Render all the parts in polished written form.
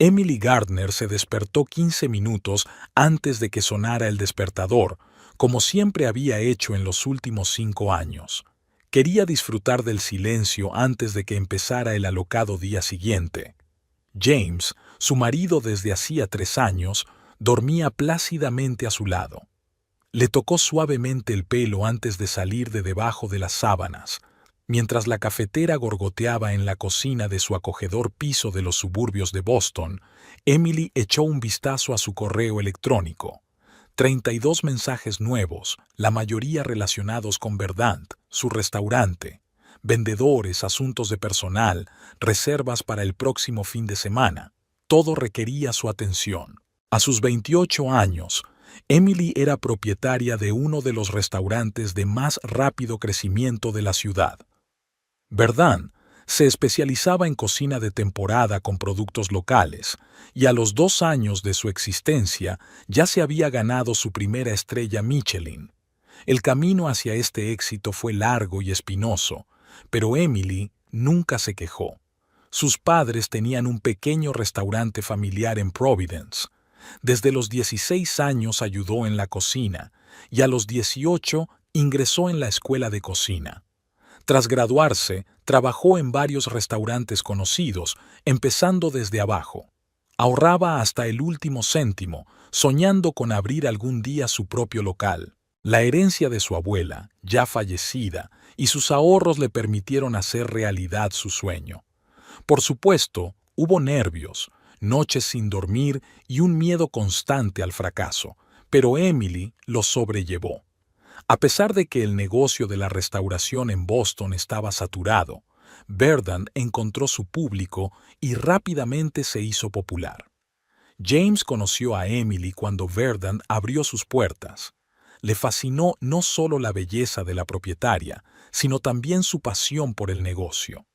Emily Gardner se despertó 15 minutos antes de que sonara el despertador, como siempre había hecho en los últimos 5 años. Quería disfrutar del silencio antes de que empezara el alocado día siguiente. James, su marido desde hacía 3 años, dormía plácidamente a su lado. Le tocó suavemente el pelo antes de salir de debajo de las sábanas, mientras la cafetera gorgoteaba en la cocina de su acogedor piso de los suburbios de Boston. Emily echó un vistazo a su correo electrónico. 32 mensajes nuevos, la mayoría relacionados con Verdant, su restaurante, vendedores, asuntos de personal, reservas para el próximo fin de semana. Todo requería su atención. A sus 28 años, Emily era propietaria de uno de los restaurantes de más rápido crecimiento de la ciudad. Verdant se especializaba en cocina de temporada con productos locales, y a los 2 años de su existencia ya se había ganado su primera estrella Michelin. El camino hacia este éxito fue largo y espinoso, pero Emily nunca se quejó. Sus padres tenían un pequeño restaurante familiar en Providence. Desde los 16 años ayudó en la cocina y a los 18 ingresó en la escuela de cocina. Tras graduarse, trabajó en varios restaurantes conocidos, empezando desde abajo. Ahorraba hasta el último céntimo, soñando con abrir algún día su propio local. La herencia de su abuela, ya fallecida, y sus ahorros le permitieron hacer realidad su sueño. Por supuesto, hubo nervios, noches sin dormir y un miedo constante al fracaso, pero Emily lo sobrellevó. A pesar de que el negocio de la restauración en Boston estaba saturado, Verdant encontró su público y rápidamente se hizo popular. James conoció a Emily cuando Verdant abrió sus puertas. Le fascinó no solo la belleza de la propietaria, sino también su pasión por el negocio.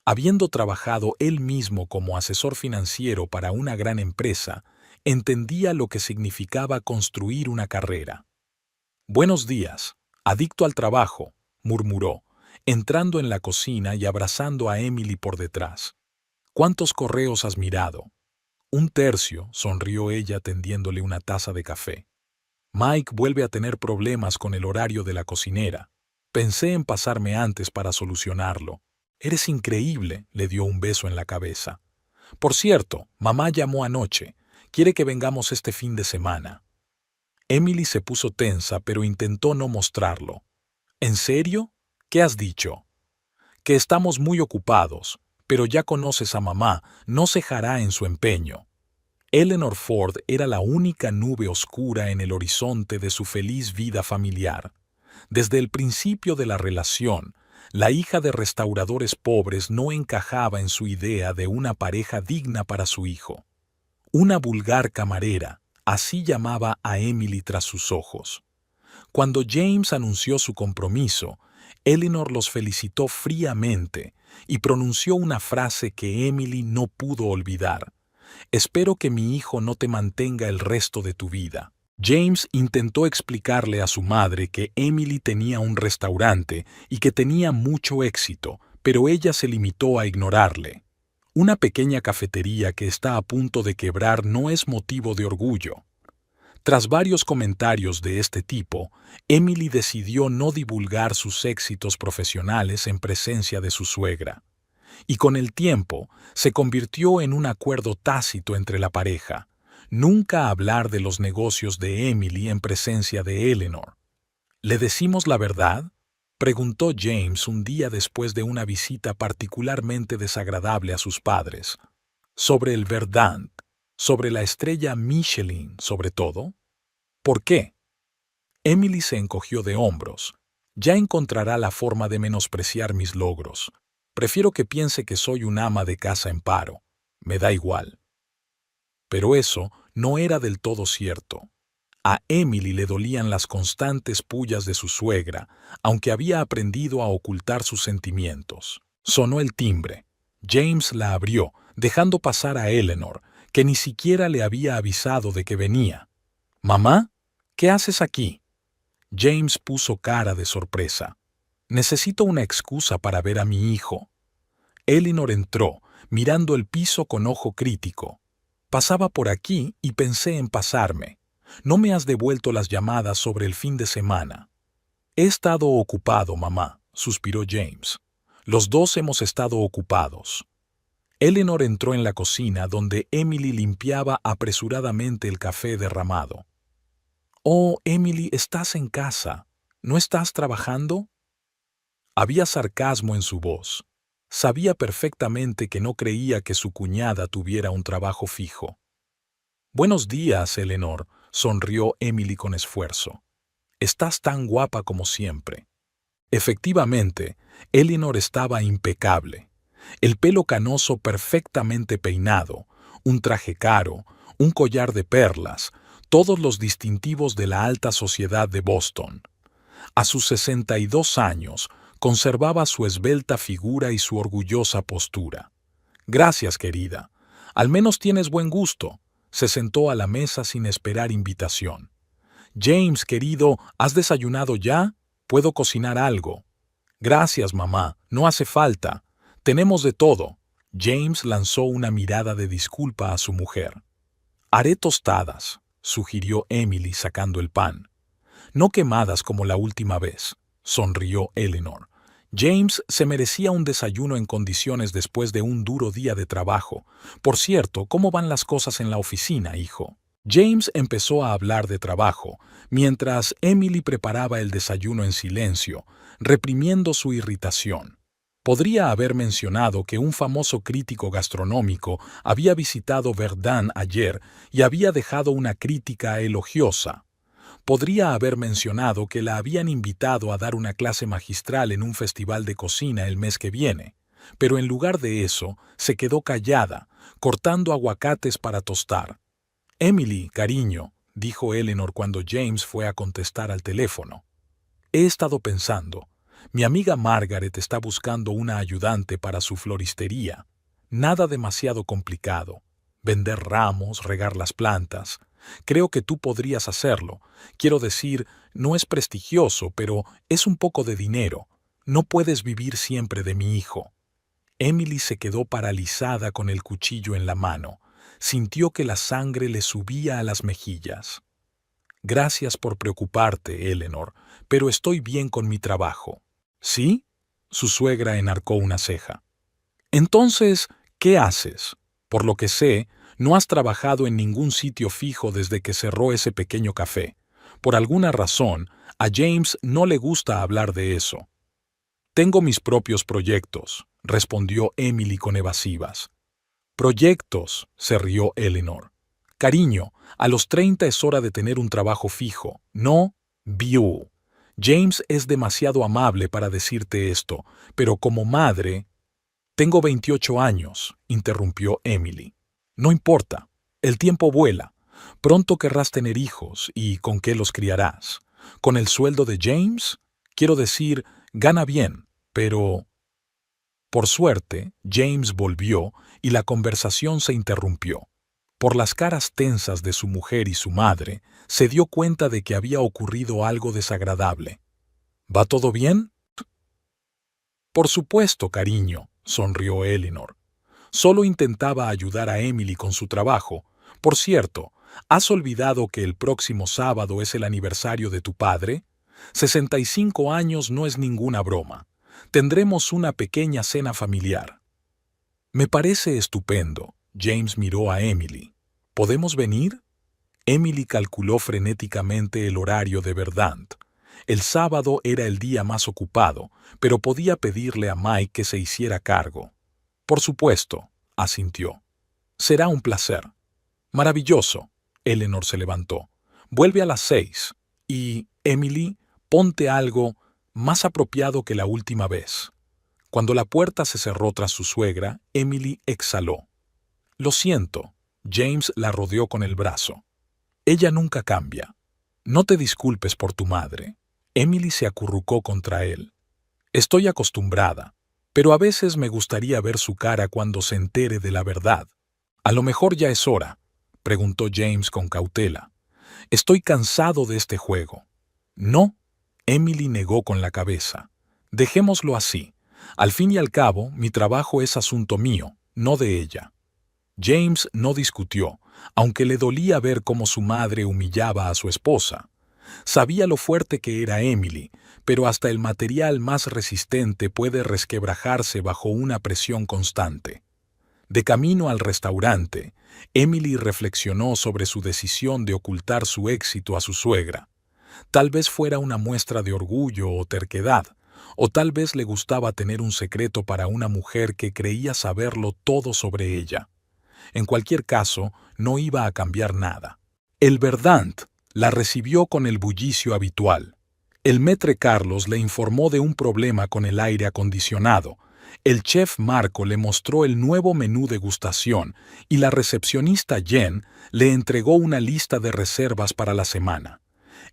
Habiendo trabajado él mismo como asesor financiero para una gran empresa, entendía lo que significaba construir una carrera. «Buenos días, adicto al trabajo», murmuró, entrando en la cocina y abrazando a Emily por detrás. «¿Cuántos correos has mirado?» «Un tercio», sonrió ella tendiéndole una taza de café. «Mike vuelve a tener problemas con el horario de la cocinera. Pensé en pasarme antes para solucionarlo». «Eres increíble», le dio un beso en la cabeza. «Por cierto, mamá llamó anoche. Quiere que vengamos este fin de semana». Emily se puso tensa, pero intentó no mostrarlo. «¿En serio? ¿Qué has dicho?» «Que estamos muy ocupados, pero ya conoces a mamá, no cejará en su empeño». Eleanor Ford era la única nube oscura en el horizonte de su feliz vida familiar. Desde el principio de la relación, la hija de restauradores pobres no encajaba en su idea de una pareja digna para su hijo. Una vulgar camarera, así llamaba a Emily tras sus ojos. Cuando James anunció su compromiso, Eleanor los felicitó fríamente y pronunció una frase que Emily no pudo olvidar. «Espero que mi hijo no te mantenga el resto de tu vida». James intentó explicarle a su madre que Emily tenía un restaurante y que tenía mucho éxito, pero ella se limitó a ignorarle. Una pequeña cafetería que está a punto de quebrar no es motivo de orgullo. Tras varios comentarios de este tipo, Emily decidió no divulgar sus éxitos profesionales en presencia de su suegra. Y con el tiempo, se convirtió en un acuerdo tácito entre la pareja. Nunca hablar de los negocios de Emily en presencia de Eleanor. «¿Le decimos la verdad?», preguntó James un día después de una visita particularmente desagradable a sus padres. «¿Sobre el Verdant? ¿Sobre la estrella Michelin, sobre todo?» «¿Por qué?» Emily se encogió de hombros. «Ya encontrará la forma de menospreciar mis logros. Prefiero que piense que soy un ama de casa en paro. Me da igual». Pero eso no era del todo cierto. A Emily le dolían las constantes pullas de su suegra, aunque había aprendido a ocultar sus sentimientos. Sonó el timbre. James la abrió, dejando pasar a Eleanor, que ni siquiera le había avisado de que venía. «¿Mamá? ¿Qué haces aquí?» James puso cara de sorpresa. «Necesito una excusa para ver a mi hijo». Eleanor entró, mirando el piso con ojo crítico. Pasaba por aquí y pensé en pasarme. No me has devuelto las llamadas sobre el fin de semana. He estado ocupado, mamá, suspiró James. Los dos hemos estado ocupados. Eleanor entró en la cocina donde Emily limpiaba apresuradamente el café derramado. Oh, Emily, estás en casa. ¿No estás trabajando? Había sarcasmo en su voz. Sabía perfectamente que no creía que su cuñada tuviera un trabajo fijo. Buenos días, Eleanor, sonrió Emily con esfuerzo. Estás tan guapa como siempre. Efectivamente, Eleanor estaba impecable. El pelo canoso perfectamente peinado, un traje caro, un collar de perlas, todos los distintivos de la alta sociedad de Boston. A sus 62 años, conservaba su esbelta figura y su orgullosa postura. Gracias, querida. Al menos tienes buen gusto. Se sentó a la mesa sin esperar invitación. James, querido, ¿has desayunado ya? ¿Puedo cocinar algo? Gracias, mamá. No hace falta. Tenemos de todo. James lanzó una mirada de disculpa a su mujer. Haré tostadas, sugirió Emily sacando el pan. No quemadas como la última vez, sonrió Eleanor. James se merecía un desayuno en condiciones después de un duro día de trabajo. Por cierto, ¿cómo van las cosas en la oficina, hijo? James empezó a hablar de trabajo, mientras Emily preparaba el desayuno en silencio, reprimiendo su irritación. Podría haber mencionado que un famoso crítico gastronómico había visitado Verdun ayer y había dejado una crítica elogiosa. Podría haber mencionado que la habían invitado a dar una clase magistral en un festival de cocina el mes que viene, pero en lugar de eso, se quedó callada, cortando aguacates para tostar. Emily, cariño, dijo Eleanor cuando James fue a contestar al teléfono. He estado pensando. Mi amiga Margaret está buscando una ayudante para su floristería. Nada demasiado complicado. Vender ramos, regar las plantas. Creo que tú podrías hacerlo. Quiero decir, no es prestigioso, pero es un poco de dinero. No puedes vivir siempre de mi hijo. Emily se quedó paralizada con el cuchillo en la mano. Sintió que la sangre le subía a las mejillas. Gracias por preocuparte, Eleanor, pero estoy bien con mi trabajo. ¿Sí? Su suegra enarcó una ceja. Entonces, ¿qué haces? Por lo que sé, no has trabajado en ningún sitio fijo desde que cerró ese pequeño café. Por alguna razón, a James no le gusta hablar de eso. Tengo mis propios proyectos, respondió Emily con evasivas. Proyectos, se rió Eleanor. Cariño, a los 30 es hora de tener un trabajo fijo, no view. James es demasiado amable para decirte esto, pero como madre... Tengo 28 años, interrumpió Emily. No importa, el tiempo vuela. Pronto querrás tener hijos, ¿y con qué los criarás? ¿Con el sueldo de James? Quiero decir, gana bien, pero... Por suerte, James volvió y la conversación se interrumpió. Por las caras tensas de su mujer y su madre, se dio cuenta de que había ocurrido algo desagradable. ¿Va todo bien? Por supuesto, cariño, sonrió Eleanor. Solo intentaba ayudar a Emily con su trabajo. Por cierto, ¿has olvidado que el próximo sábado es el aniversario de tu padre? 65 años no es ninguna broma. Tendremos una pequeña cena familiar. Me parece estupendo. James miró a Emily. ¿Podemos venir? Emily calculó frenéticamente el horario de Verdun. El sábado era el día más ocupado, pero podía pedirle a Mike que se hiciera cargo. Por supuesto, asintió. Será un placer. Maravilloso. Eleanor se levantó. Vuelve a las 6. Y, Emily, ponte algo más apropiado que la última vez. Cuando la puerta se cerró tras su suegra, Emily exhaló. Lo siento. James la rodeó con el brazo. Ella nunca cambia. No te disculpes por tu madre. Emily se acurrucó contra él. Estoy acostumbrada, pero a veces me gustaría ver su cara cuando se entere de la verdad. A lo mejor ya es hora, preguntó James con cautela. Estoy cansado de este juego. No, Emily negó con la cabeza. Dejémoslo así. Al fin y al cabo, mi trabajo es asunto mío, no de ella. James no discutió, aunque le dolía ver cómo su madre humillaba a su esposa. Sabía lo fuerte que era Emily, pero hasta el material más resistente puede resquebrajarse bajo una presión constante. De camino al restaurante, Emily reflexionó sobre su decisión de ocultar su éxito a su suegra. Tal vez fuera una muestra de orgullo o terquedad, o tal vez le gustaba tener un secreto para una mujer que creía saberlo todo sobre ella. En cualquier caso, no iba a cambiar nada. El Verdant la recibió con el bullicio habitual. El maître Carlos le informó de un problema con el aire acondicionado. El chef Marco le mostró el nuevo menú degustación y la recepcionista Jen le entregó una lista de reservas para la semana.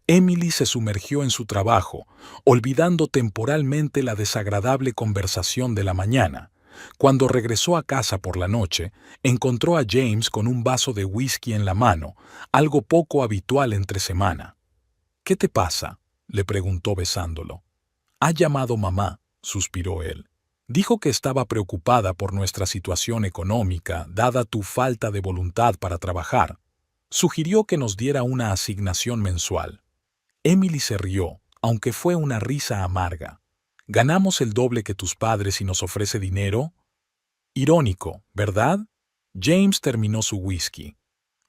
Emily se sumergió en su trabajo, olvidando temporalmente la desagradable conversación de la mañana. Cuando regresó a casa por la noche, encontró a James con un vaso de whisky en la mano, algo poco habitual entre semana. «¿Qué te pasa?», le preguntó besándolo. «Ha llamado mamá», suspiró él. «Dijo que estaba preocupada por nuestra situación económica, dada tu falta de voluntad para trabajar. Sugirió que nos diera una asignación mensual». Emily se rió, aunque fue una risa amarga. «¿Ganamos el doble que tus padres y nos ofrece dinero?» Irónico, ¿verdad? James terminó su whisky.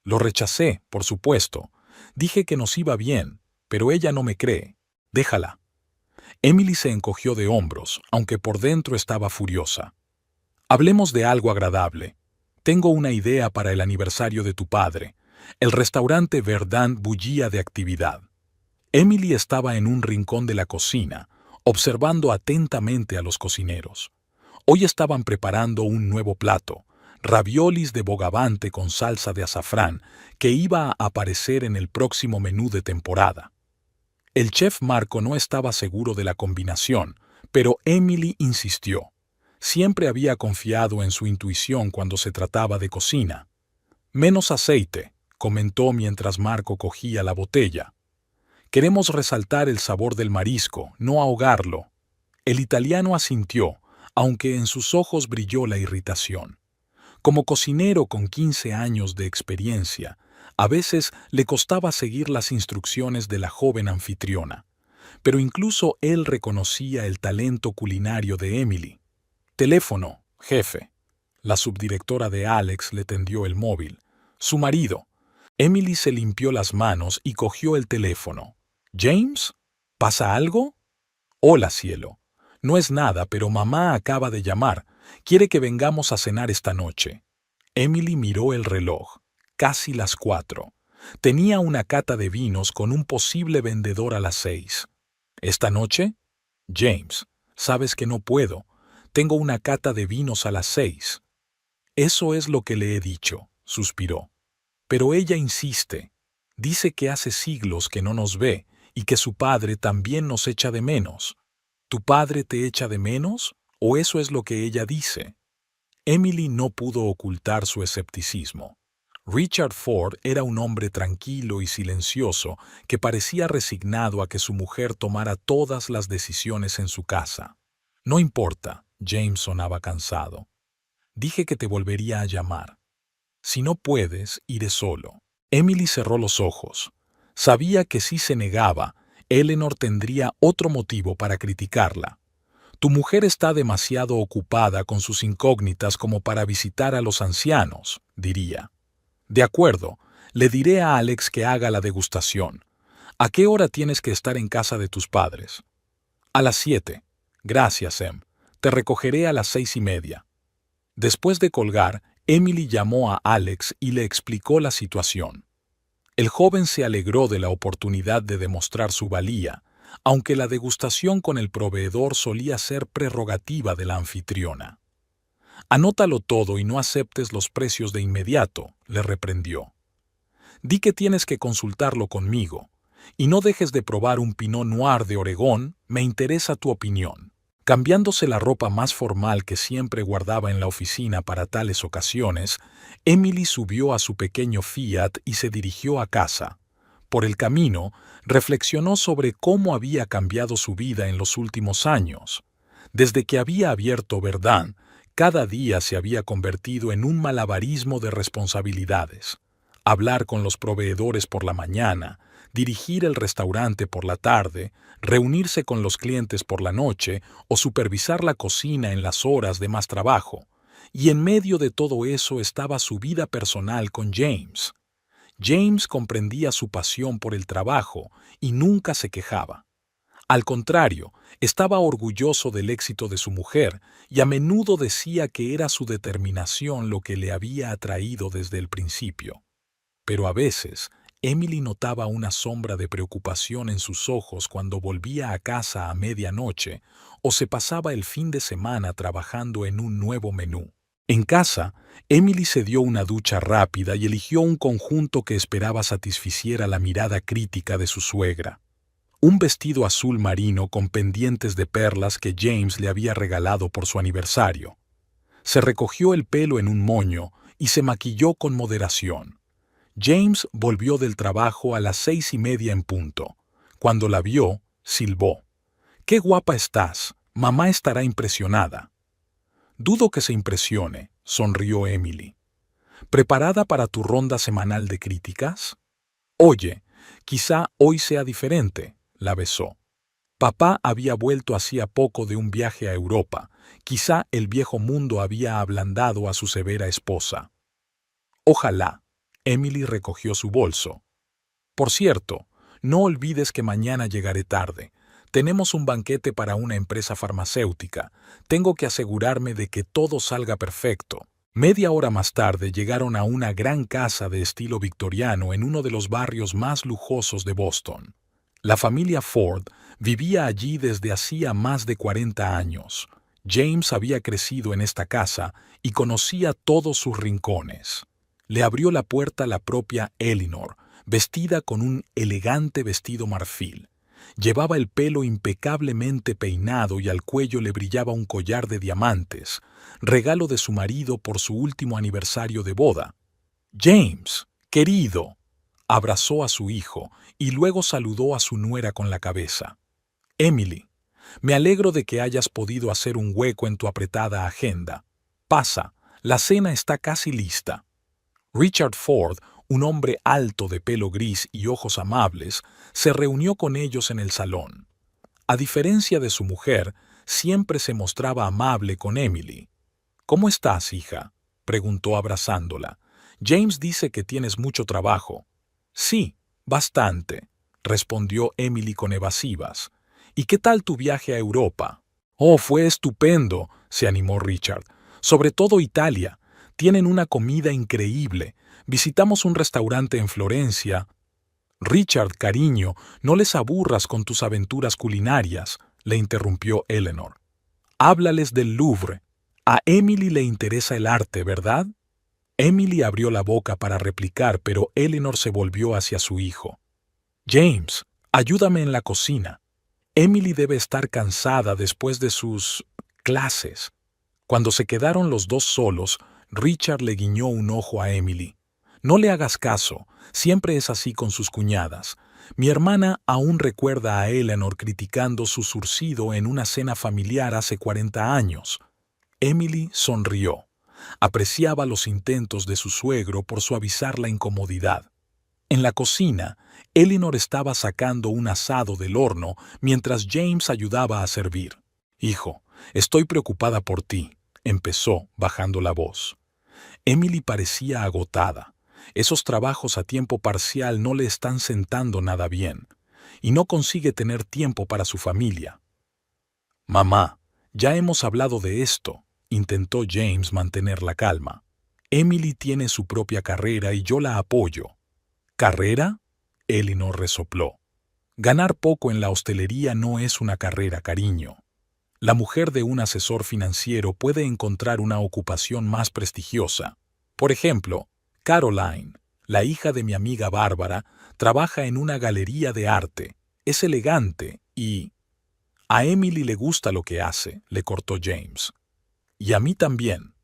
«Lo rechacé, por supuesto. Dije que nos iba bien, pero ella no me cree. Déjala». Emily se encogió de hombros, aunque por dentro estaba furiosa. «Hablemos de algo agradable. Tengo una idea para el aniversario de tu padre». El restaurante Verdant bullía de actividad. Emily estaba en un rincón de la cocina, observando atentamente a los cocineros. Hoy estaban preparando un nuevo plato, raviolis de bogavante con salsa de azafrán, que iba a aparecer en el próximo menú de temporada. El chef Marco no estaba seguro de la combinación, pero Emily insistió. Siempre había confiado en su intuición cuando se trataba de cocina. «Menos aceite», comentó mientras Marco cogía la botella. «Queremos resaltar el sabor del marisco, no ahogarlo». El italiano asintió, aunque en sus ojos brilló la irritación. Como cocinero con 15 años de experiencia, a veces le costaba seguir las instrucciones de la joven anfitriona, pero incluso él reconocía el talento culinario de Emily. «Teléfono, jefe». La subdirectora de Alex le tendió el móvil. «Su marido». Emily se limpió las manos y cogió el teléfono. «¿James? ¿Pasa algo?» «Hola, cielo. No es nada, pero mamá acaba de llamar. Quiere que vengamos a cenar esta noche». Emily miró el reloj. Casi las 4. Tenía una cata de vinos con un posible vendedor a las 6. «¿Esta noche?» «James, sabes que no puedo. Tengo una cata de vinos a las 6». «Eso es lo que le he dicho», suspiró. «Pero ella insiste. Dice que hace siglos que no nos ve y que su padre también nos echa de menos». «¿Tu padre te echa de menos? ¿O eso es lo que ella dice?» Emily no pudo ocultar su escepticismo. Richard Ford era un hombre tranquilo y silencioso que parecía resignado a que su mujer tomara todas las decisiones en su casa. «No importa», James sonaba cansado. «Dije que te volvería a llamar. Si no puedes, iré solo». Emily cerró los ojos. Sabía que si se negaba, Eleanor tendría otro motivo para criticarla. «Tu mujer está demasiado ocupada con sus incógnitas como para visitar a los ancianos», diría. «De acuerdo, le diré a Alex que haga la degustación. ¿A qué hora tienes que estar en casa de tus padres?» «A las 7. Gracias, Em. Te recogeré a las 6:30». Después de colgar, Emily llamó a Alex y le explicó la situación. El joven se alegró de la oportunidad de demostrar su valía, aunque la degustación con el proveedor solía ser prerrogativa de la anfitriona. «Anótalo todo y no aceptes los precios de inmediato», le reprendió. «Di que tienes que consultarlo conmigo, y no dejes de probar un Pinot Noir de Oregón, me interesa tu opinión». Cambiándose la ropa más formal que siempre guardaba en la oficina para tales ocasiones, Emily subió a su pequeño Fiat y se dirigió a casa. Por el camino, reflexionó sobre cómo había cambiado su vida en los últimos años. Desde que había abierto Verdant, Cada día se había convertido en un malabarismo de responsabilidades. Hablar con los proveedores por la mañana, dirigir el restaurante por la tarde, reunirse con los clientes por la noche o supervisar la cocina en las horas de más trabajo. Y en medio de todo eso estaba su vida personal con James. James comprendía su pasión por el trabajo y nunca se quejaba. Al contrario, estaba orgulloso del éxito de su mujer y a menudo decía que era su determinación lo que le había atraído desde el principio. Pero a veces, Emily notaba una sombra de preocupación en sus ojos cuando volvía a casa a medianoche o se pasaba el fin de semana trabajando en un nuevo menú. En casa, Emily se dio una ducha rápida y eligió un conjunto que esperaba satisficiera la mirada crítica de su suegra. Un vestido azul marino con pendientes de perlas que James le había regalado por su aniversario. Se recogió el pelo en un moño y se maquilló con moderación. James volvió del trabajo a las 6:30 en punto. Cuando la vio, silbó. «¡Qué guapa estás! Mamá estará impresionada». «Dudo que se impresione», sonrió Emily. «¿Preparada para tu ronda semanal de críticas?» «Oye, quizá hoy sea diferente», la besó. Papá había vuelto hacía poco de un viaje a Europa. Quizá el viejo mundo había ablandado a su severa esposa. «Ojalá». Emily recogió su bolso. «Por cierto, no olvides que mañana llegaré tarde. Tenemos un banquete para una empresa farmacéutica. Tengo que asegurarme de que todo salga perfecto». Media hora más tarde llegaron a una gran casa de estilo victoriano en uno de los barrios más lujosos de Boston. La familia Ford vivía allí desde hacía más de 40 años. James había crecido en esta casa y conocía todos sus rincones. Le abrió la puerta la propia Eleanor, vestida con un elegante vestido marfil. Llevaba el pelo impecablemente peinado y al cuello le brillaba un collar de diamantes, regalo de su marido por su último aniversario de boda. «James, querido», abrazó a su hijo y luego saludó a su nuera con la cabeza. «Emily, me alegro de que hayas podido hacer un hueco en tu apretada agenda. Pasa, la cena está casi lista». Richard Ford, un hombre alto de pelo gris y ojos amables, se reunió con ellos en el salón. A diferencia de su mujer, siempre se mostraba amable con Emily. «¿Cómo estás, hija?», preguntó abrazándola. «James dice que tienes mucho trabajo». «Sí, bastante», respondió Emily con evasivas. «¿Y qué tal tu viaje a Europa?» «Oh, fue estupendo», se animó Richard. «Sobre todo Italia. Tienen una comida increíble. Visitamos un restaurante en Florencia». «Richard, cariño, no les aburras con tus aventuras culinarias», le interrumpió Eleanor. «Háblales del Louvre. A Emily le interesa el arte, ¿verdad?» Emily abrió la boca para replicar, pero Eleanor se volvió hacia su hijo. «James, ayúdame en la cocina. Emily debe estar cansada después de sus clases». Cuando se quedaron los dos solos, Richard le guiñó un ojo a Emily. «No le hagas caso, siempre es así con sus cuñadas. Mi hermana aún recuerda a Eleanor criticando su zurcido en una cena familiar hace 40 años». Emily sonrió. Apreciaba los intentos de su suegro por suavizar la incomodidad. En la cocina, Eleanor estaba sacando un asado del horno mientras James ayudaba a servir. «Hijo, estoy preocupada por ti», empezó, bajando la voz. Emily parecía agotada. Esos trabajos a tiempo parcial no le están sentando nada bien, y no consigue tener tiempo para su familia. «Mamá, ya hemos hablado de esto», intentó James mantener la calma. «Emily tiene su propia carrera y yo la apoyo». «¿Carrera?», Eleanor resopló. «Ganar poco en la hostelería no es una carrera, cariño. La mujer de un asesor financiero puede encontrar una ocupación más prestigiosa. Por ejemplo, Caroline, la hija de mi amiga Bárbara, trabaja en una galería de arte. Es elegante y...» «A Emily le gusta lo que hace», le cortó James. «Y a mí también».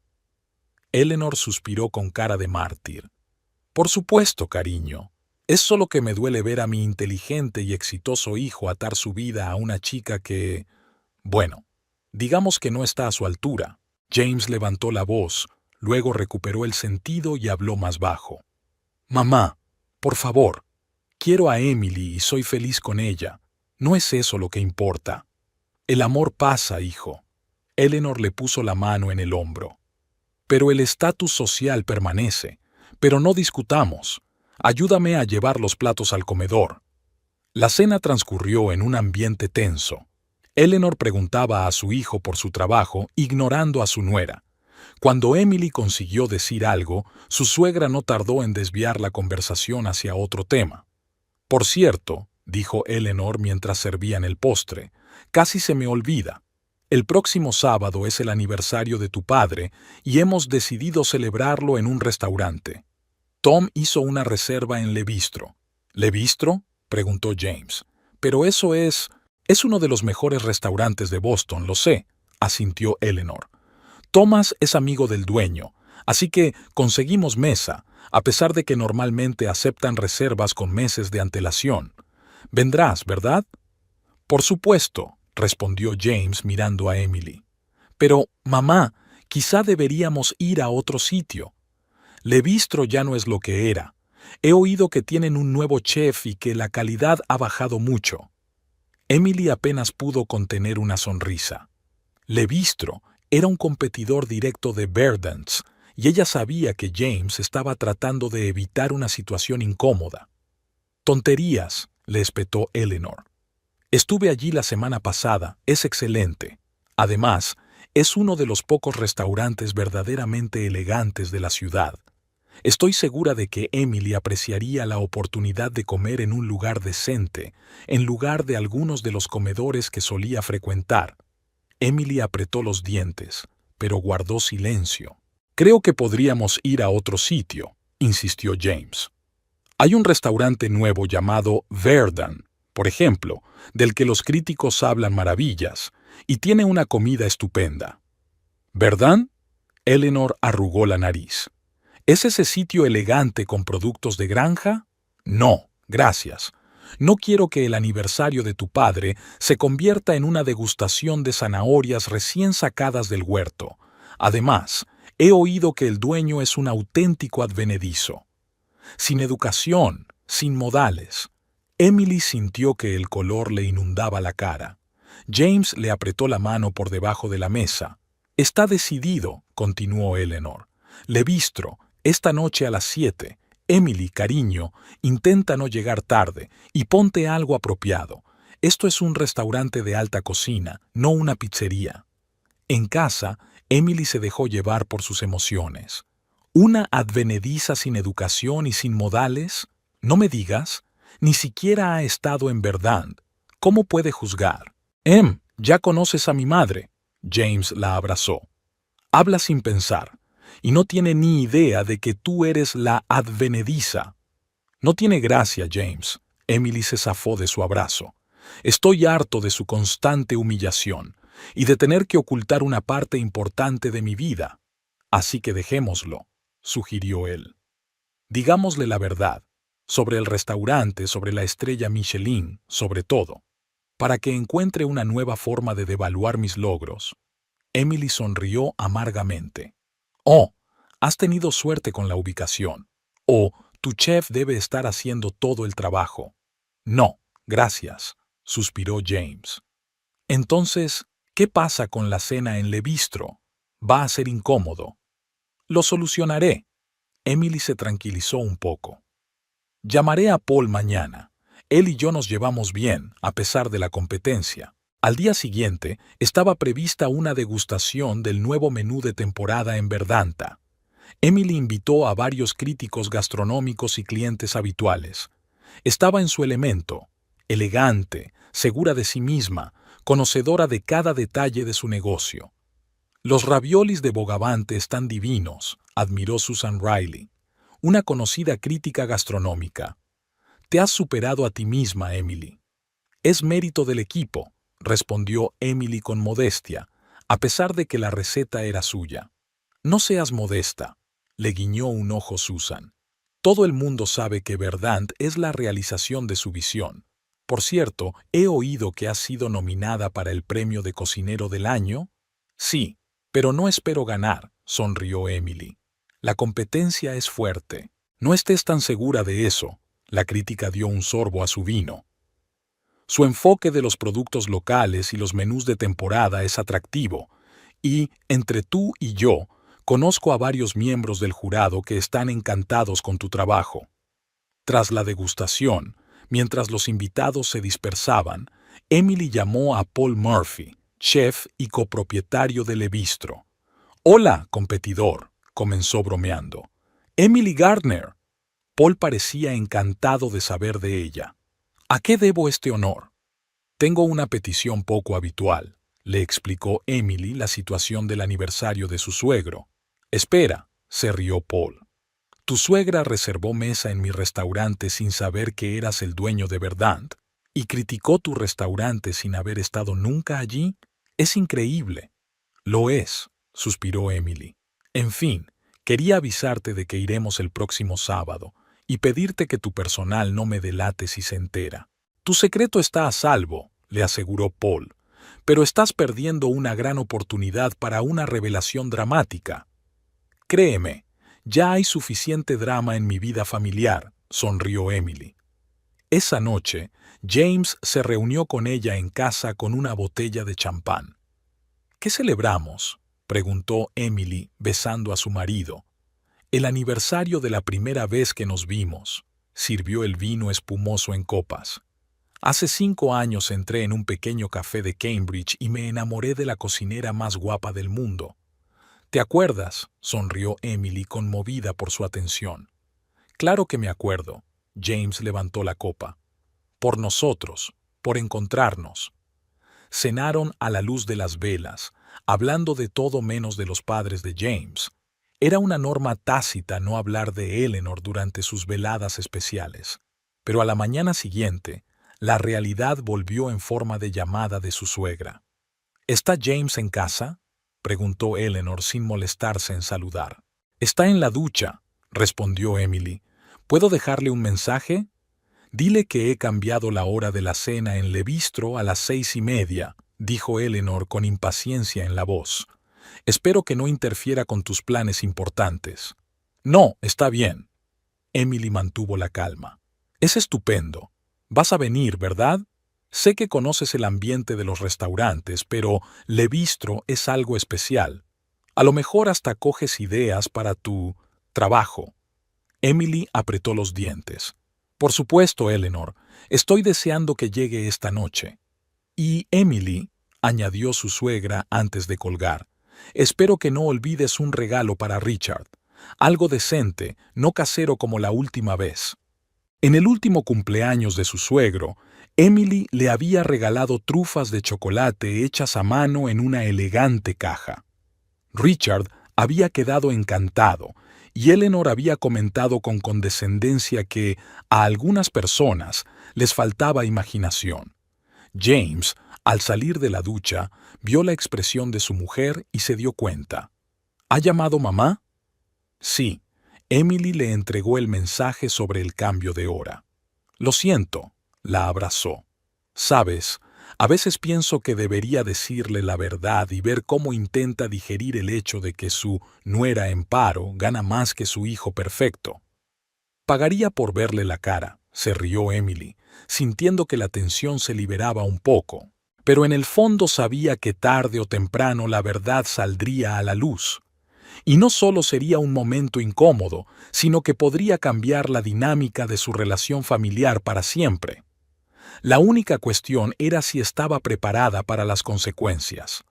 Eleanor suspiró con cara de mártir. «Por supuesto, cariño. Es solo que me duele ver a mi inteligente y exitoso hijo atar su vida a una chica que... bueno, digamos que no está a su altura». James levantó la voz, luego recuperó el sentido y habló más bajo. Mamá, por favor, quiero a Emily y soy feliz con ella. No es eso lo que importa. El amor pasa, hijo. Eleanor le puso la mano en el hombro. Pero el estatus social permanece. Pero no discutamos. Ayúdame a llevar los platos al comedor. La cena transcurrió en un ambiente tenso. Eleanor preguntaba a su hijo por su trabajo, ignorando a su nuera. Cuando Emily consiguió decir algo, su suegra no tardó en desviar la conversación hacia otro tema. Por cierto, dijo Eleanor mientras servían el postre, casi se me olvida. El próximo sábado es el aniversario de tu padre y hemos decidido celebrarlo en un restaurante. Tom hizo una reserva en Le Bistro. ¿Le Bistro?, preguntó James. Pero eso es uno de los mejores restaurantes de Boston, lo sé, asintió Eleanor. Thomas es amigo del dueño, así que conseguimos mesa, a pesar de que normalmente aceptan reservas con meses de antelación. Vendrás, ¿verdad? Por supuesto, respondió James mirando a Emily. Pero, mamá, quizá deberíamos ir a otro sitio. Le Bistro ya no es lo que era. He oído que tienen un nuevo chef y que la calidad ha bajado mucho. Emily apenas pudo contener una sonrisa. Le Bistro era un competidor directo de Verdant's, y ella sabía que James estaba tratando de evitar una situación incómoda. Tonterías, le espetó Eleanor. Estuve allí la semana pasada, es excelente. Además, es uno de los pocos restaurantes verdaderamente elegantes de la ciudad. Estoy segura de que Emily apreciaría la oportunidad de comer en un lugar decente, en lugar de algunos de los comedores que solía frecuentar. Emily apretó los dientes, pero guardó silencio. Creo que podríamos ir a otro sitio, insistió James. Hay un restaurante nuevo llamado Verdant, por ejemplo, del que los críticos hablan maravillas, y tiene una comida estupenda. ¿Verdant? Eleanor arrugó la nariz. ¿Es ese sitio elegante con productos de granja? No, gracias. No quiero que el aniversario de tu padre se convierta en una degustación de zanahorias recién sacadas del huerto. Además, he oído que el dueño es un auténtico advenedizo. Sin educación, sin modales. Emily sintió que el color le inundaba la cara. James le apretó la mano por debajo de la mesa. Está decidido, continuó Eleanor. Le Bistro, esta noche a las 7. Emily, cariño, intenta no llegar tarde y ponte algo apropiado. Esto es un restaurante de alta cocina, no una pizzería. En casa, Emily se dejó llevar por sus emociones. ¿Una advenediza sin educación y sin modales? No me digas, ni siquiera ha estado en Verdant. ¿Cómo puede juzgar? Ya conoces a mi madre. James la abrazó. Habla sin pensar. Y no tiene ni idea de que tú eres la advenediza. No tiene gracia, James. Emily se zafó de su abrazo. Estoy harto de su constante humillación y de tener que ocultar una parte importante de mi vida. Así que dejémoslo, sugirió él. Digámosle la verdad, sobre el restaurante, sobre la estrella Michelin, sobre todo, para que encuentre una nueva forma de devaluar mis logros. Emily sonrió amargamente. Oh, has tenido suerte con la ubicación. O tu chef debe estar haciendo todo el trabajo. No, gracias, suspiró James. Entonces, ¿qué pasa con la cena en Le Bistro? Va a ser incómodo. Lo solucionaré. Emily se tranquilizó un poco. Llamaré a Paul mañana. Él y yo nos llevamos bien, a pesar de la competencia. Al día siguiente, estaba prevista una degustación del nuevo menú de temporada en Verdanta. Emily invitó a varios críticos gastronómicos y clientes habituales. Estaba en su elemento, elegante, segura de sí misma, conocedora de cada detalle de su negocio. Los raviolis de Bogavante están divinos, admiró Susan Riley, una conocida crítica gastronómica. Te has superado a ti misma, Emily. Es mérito del equipo, respondió Emily con modestia, a pesar de que la receta era suya. No seas modesta, le guiñó un ojo Susan. Todo el mundo sabe que Verdant es la realización de su visión. Por cierto, he oído que has sido nominada para el premio de cocinero del año. Sí, Pero no espero ganar, sonrió Emily. La competencia es fuerte. No estés tan segura de eso. La crítica dio un sorbo a su vino. Su enfoque de los productos locales y los menús de temporada es atractivo, y, entre tú y yo, conozco a varios miembros del jurado que están encantados con tu trabajo. Tras la degustación, mientras los invitados se dispersaban, Emily llamó a Paul Murphy, chef y copropietario de Le Bistro. «Hola, competidor», comenzó bromeando. «Emily Gardner». Paul parecía encantado de saber de ella. «¿A qué debo este honor?» «Tengo una petición poco habitual», le explicó Emily la situación del aniversario de su suegro. «Espera», se rió Paul. «Tu suegra reservó mesa en mi restaurante sin saber que eras el dueño de Verdant, y criticó tu restaurante sin haber estado nunca allí. Es increíble». «Lo es», suspiró Emily. «En fin, quería avisarte de que iremos el próximo sábado y pedirte que tu personal no me delate si se entera». «Tu secreto está a salvo», le aseguró Paul, «pero estás perdiendo una gran oportunidad para una revelación dramática». «Créeme, ya hay suficiente drama en mi vida familiar», sonrió Emily. Esa noche, James se reunió con ella en casa con una botella de champán. «¿Qué celebramos?», preguntó Emily, besando a su marido. «El aniversario de la primera vez que nos vimos», sirvió el vino espumoso en copas. «Hace 5 años entré en un pequeño café de Cambridge y me enamoré de la cocinera más guapa del mundo». «¿Te acuerdas?», sonrió Emily conmovida por su atención. «Claro que me acuerdo», James levantó la copa. «Por nosotros, por encontrarnos». Cenaron a la luz de las velas, hablando de todo menos de los padres de James. Era una norma tácita no hablar de Eleanor durante sus veladas especiales. Pero a la mañana siguiente, la realidad volvió en forma de llamada de su suegra. «¿Está James en casa?», preguntó Eleanor sin molestarse en saludar. «Está en la ducha», respondió Emily. «¿Puedo dejarle un mensaje?» «Dile que he cambiado la hora de la cena en Le Bistro a las 6:30», dijo Eleanor con impaciencia en la voz. «Espero que no interfiera con tus planes importantes». «No, está bien». Emily mantuvo la calma. «Es estupendo. Vas a venir, ¿verdad? Sé que conoces el ambiente de los restaurantes, pero Le Bistro es algo especial. A lo mejor hasta coges ideas para tu trabajo». Emily apretó los dientes. «Por supuesto, Eleanor. Estoy deseando que llegue esta noche». «Y Emily», añadió su suegra antes de colgar, «espero que no olvides un regalo para Richard. Algo decente, no casero como la última vez». En el último cumpleaños de su suegro, Emily le había regalado trufas de chocolate hechas a mano en una elegante caja. Richard había quedado encantado, y Eleanor había comentado con condescendencia que a algunas personas les faltaba imaginación. James, al salir de la ducha, vio la expresión de su mujer y se dio cuenta. «¿Ha llamado mamá?» «Sí». Emily le entregó el mensaje sobre el cambio de hora. «Lo siento», la abrazó. «Sabes, a veces pienso que debería decirle la verdad y ver cómo intenta digerir el hecho de que su nuera en paro gana más que su hijo perfecto». «Pagaría por verle la cara», se rió Emily, sintiendo que la tensión se liberaba un poco. Pero en el fondo sabía que tarde o temprano la verdad saldría a la luz. Y no solo sería un momento incómodo, sino que podría cambiar la dinámica de su relación familiar para siempre. La única cuestión era si estaba preparada para las consecuencias.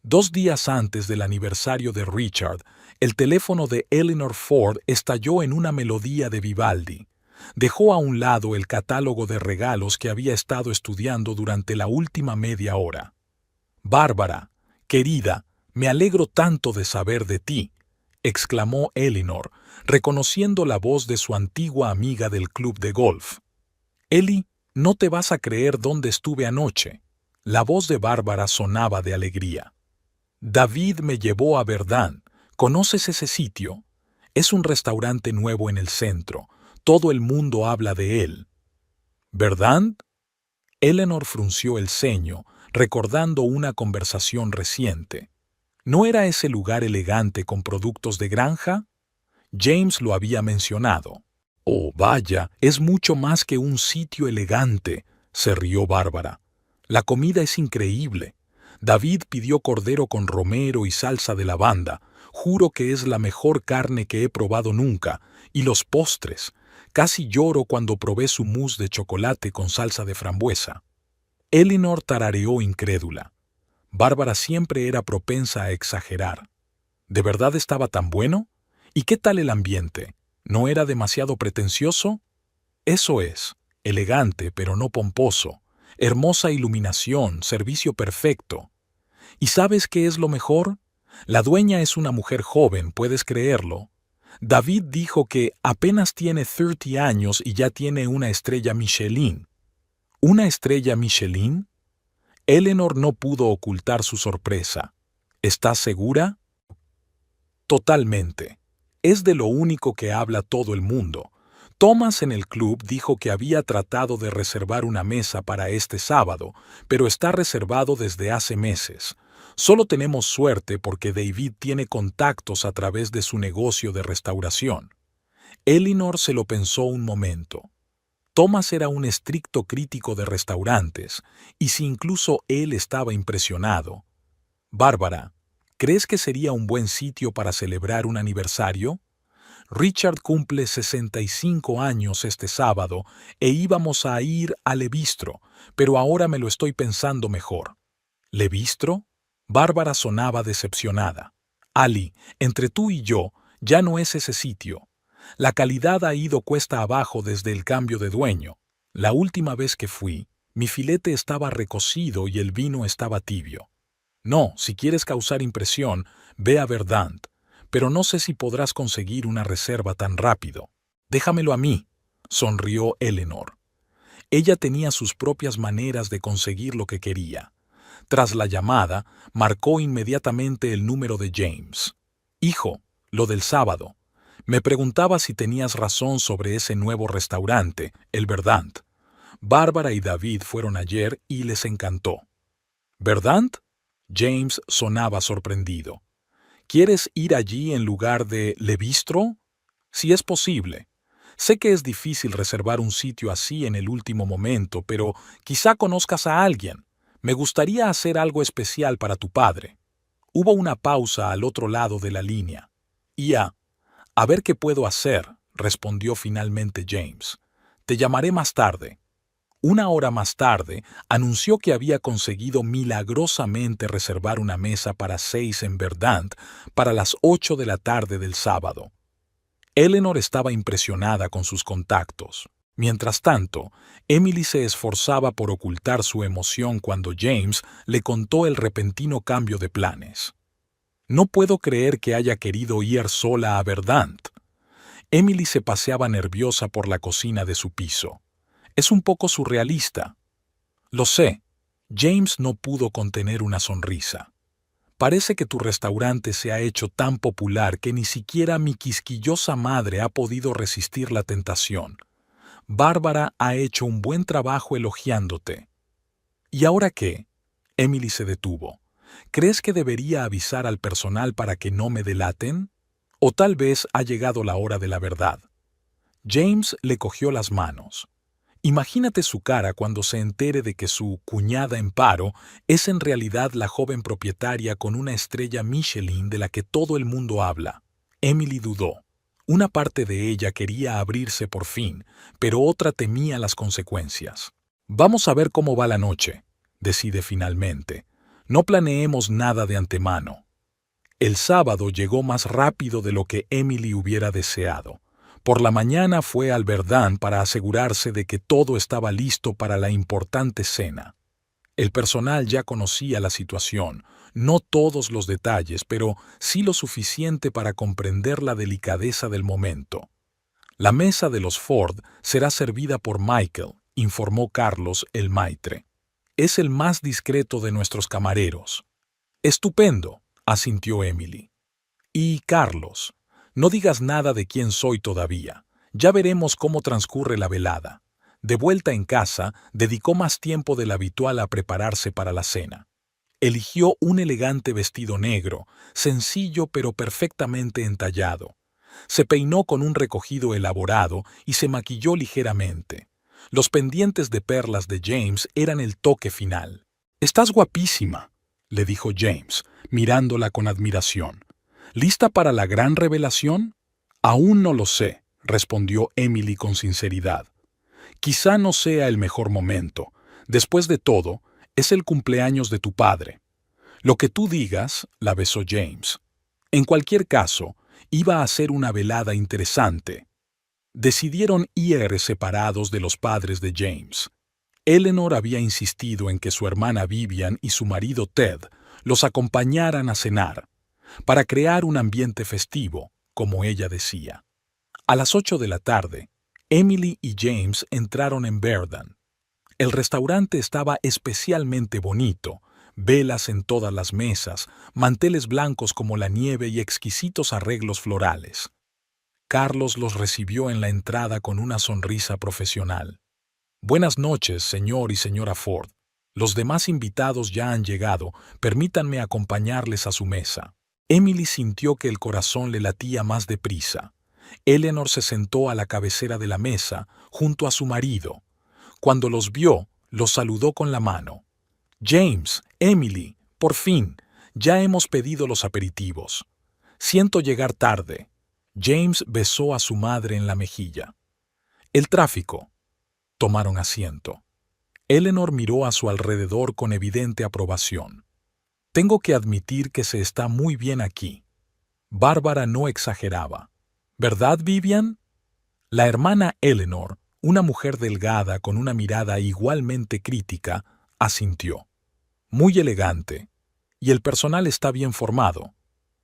2 días antes del aniversario de Richard, el teléfono de Eleanor Ford estalló en una melodía de Vivaldi. Dejó a un lado el catálogo de regalos que había estado estudiando durante la última media hora. «Bárbara, querida, me alegro tanto de saber de ti», exclamó Eleanor, reconociendo la voz de su antigua amiga del club de golf. «Eli, no te vas a creer dónde estuve anoche». La voz de Bárbara sonaba de alegría. «David me llevó a Verdun. ¿Conoces ese sitio? Es un restaurante nuevo en el centro. Todo el mundo habla de él». «¿Verdun?». Eleanor frunció el ceño, recordando una conversación reciente. ¿No era ese lugar elegante con productos de granja? James lo había mencionado. Oh, vaya, es mucho más que un sitio elegante, se rió Bárbara. La comida es increíble. David pidió cordero con romero y salsa de lavanda. Juro que es la mejor carne que he probado nunca. Y los postres. Casi lloro cuando probé su mousse de chocolate con salsa de frambuesa. Eleanor tarareó incrédula. Bárbara siempre era propensa a exagerar. ¿De verdad estaba tan bueno? ¿Y qué tal el ambiente? ¿No era demasiado pretencioso? Eso es, elegante pero no pomposo, hermosa iluminación, servicio perfecto. ¿Y sabes qué es lo mejor? La dueña es una mujer joven, ¿puedes creerlo? David dijo que apenas tiene 30 años y ya tiene una estrella Michelin. ¿Una estrella Michelin? Eleanor no pudo ocultar su sorpresa. ¿Estás segura? Totalmente. Es de lo único que habla todo el mundo. Thomas en el club dijo que había tratado de reservar una mesa para este sábado, pero está reservado desde hace meses. Solo tenemos suerte porque David tiene contactos a través de su negocio de restauración. Eleanor se lo pensó un momento. Thomas era un estricto crítico de restaurantes, y si incluso él estaba impresionado. Bárbara, ¿crees que sería un buen sitio para celebrar un aniversario? Richard cumple 65 años este sábado e íbamos a ir a Le Bistro, pero ahora me lo estoy pensando mejor. ¿Le Bistro? Bárbara sonaba decepcionada. Ali, entre tú y yo, ya no es ese sitio. La calidad ha ido cuesta abajo desde el cambio de dueño. La última vez que fui, mi filete estaba recocido y el vino estaba tibio. No, si quieres causar impresión, ve a Verdant, pero no sé si podrás conseguir una reserva tan rápido. Déjamelo a mí, sonrió Eleanor. Ella tenía sus propias maneras de conseguir lo que quería. Tras la llamada, marcó inmediatamente el número de James. Hijo, lo del sábado. Me preguntaba si tenías razón sobre ese nuevo restaurante, el Verdant. Bárbara y David fueron ayer y les encantó. ¿Verdant? James sonaba sorprendido. ¿Quieres ir allí en lugar de Le Bistro? Si es posible. Sé que es difícil reservar un sitio así en el último momento, pero quizá conozcas a alguien. Me gustaría hacer algo especial para tu padre. Hubo una pausa al otro lado de la línea. A ver qué puedo hacer, respondió finalmente James. Te llamaré más tarde. Una hora más tarde, anunció que había conseguido milagrosamente reservar una mesa para 6 en Verdant para las 8 de la tarde del sábado. Eleanor estaba impresionada con sus contactos. Mientras tanto, Emily se esforzaba por ocultar su emoción cuando James le contó el repentino cambio de planes. No puedo creer que haya querido ir sola a Verdant. Emily se paseaba nerviosa por la cocina de su piso. Es un poco surrealista. Lo sé. James no pudo contener una sonrisa. Parece que tu restaurante se ha hecho tan popular que ni siquiera mi quisquillosa madre ha podido resistir la tentación. Bárbara ha hecho un buen trabajo elogiándote. ¿Y ahora qué? Emily se detuvo. ¿Crees que debería avisar al personal para que no me delaten? ¿O tal vez ha llegado la hora de la verdad? James le cogió las manos. Imagínate su cara cuando se entere de que su cuñada en paro es en realidad la joven propietaria con una estrella Michelin de la que todo el mundo habla. Emily dudó. Una parte de ella quería abrirse por fin, pero otra temía las consecuencias. Vamos a ver cómo va la noche, decide finalmente. No planeemos nada de antemano. El sábado llegó más rápido de lo que Emily hubiera deseado. Por la mañana fue al Verdant para asegurarse de que todo estaba listo para la importante cena. El personal ya conocía la situación, no todos los detalles, pero sí lo suficiente para comprender la delicadeza del momento. La mesa de los Ford será servida por Michael, informó Carlos el maitre. Es el más discreto de nuestros camareros. Estupendo, asintió Emily. Y Carlos, no digas nada de quién soy todavía. Ya veremos cómo transcurre la velada. De vuelta en casa, dedicó más tiempo del habitual a prepararse para la cena. Eligió un elegante vestido negro, sencillo pero perfectamente entallado. Se peinó con un recogido elaborado y se maquilló ligeramente. Los pendientes de perlas de James eran el toque final. «Estás guapísima», le dijo James, mirándola con admiración. «¿Lista para la gran revelación?» «Aún no lo sé», respondió Emily con sinceridad. «Quizá no sea el mejor momento. Después de todo, es el cumpleaños de tu padre». «Lo que tú digas», la besó James. En cualquier caso, iba a ser una velada interesante. Decidieron ir separados de los padres de James. Eleanor había insistido en que su hermana Vivian y su marido Ted los acompañaran a cenar, para crear un ambiente festivo, como ella decía. A las 8 de la tarde, Emily y James entraron en Verdun. El restaurante estaba especialmente bonito, velas en todas las mesas, manteles blancos como la nieve y exquisitos arreglos florales. Carlos los recibió en la entrada con una sonrisa profesional. «Buenas noches, señor y señora Ford. Los demás invitados ya han llegado. Permítanme acompañarles a su mesa». Emily sintió que el corazón le latía más deprisa. Eleanor se sentó a la cabecera de la mesa, junto a su marido. Cuando los vio, los saludó con la mano. «James, Emily, por fin, ya hemos pedido los aperitivos. Siento llegar tarde». James besó a su madre en la mejilla. «El tráfico». Tomaron asiento. Eleanor miró a su alrededor con evidente aprobación. «Tengo que admitir que se está muy bien aquí». Bárbara no exageraba. «¿Verdad, Vivian?» La hermana Eleanor, una mujer delgada con una mirada igualmente crítica, asintió. «Muy elegante. Y el personal está bien formado».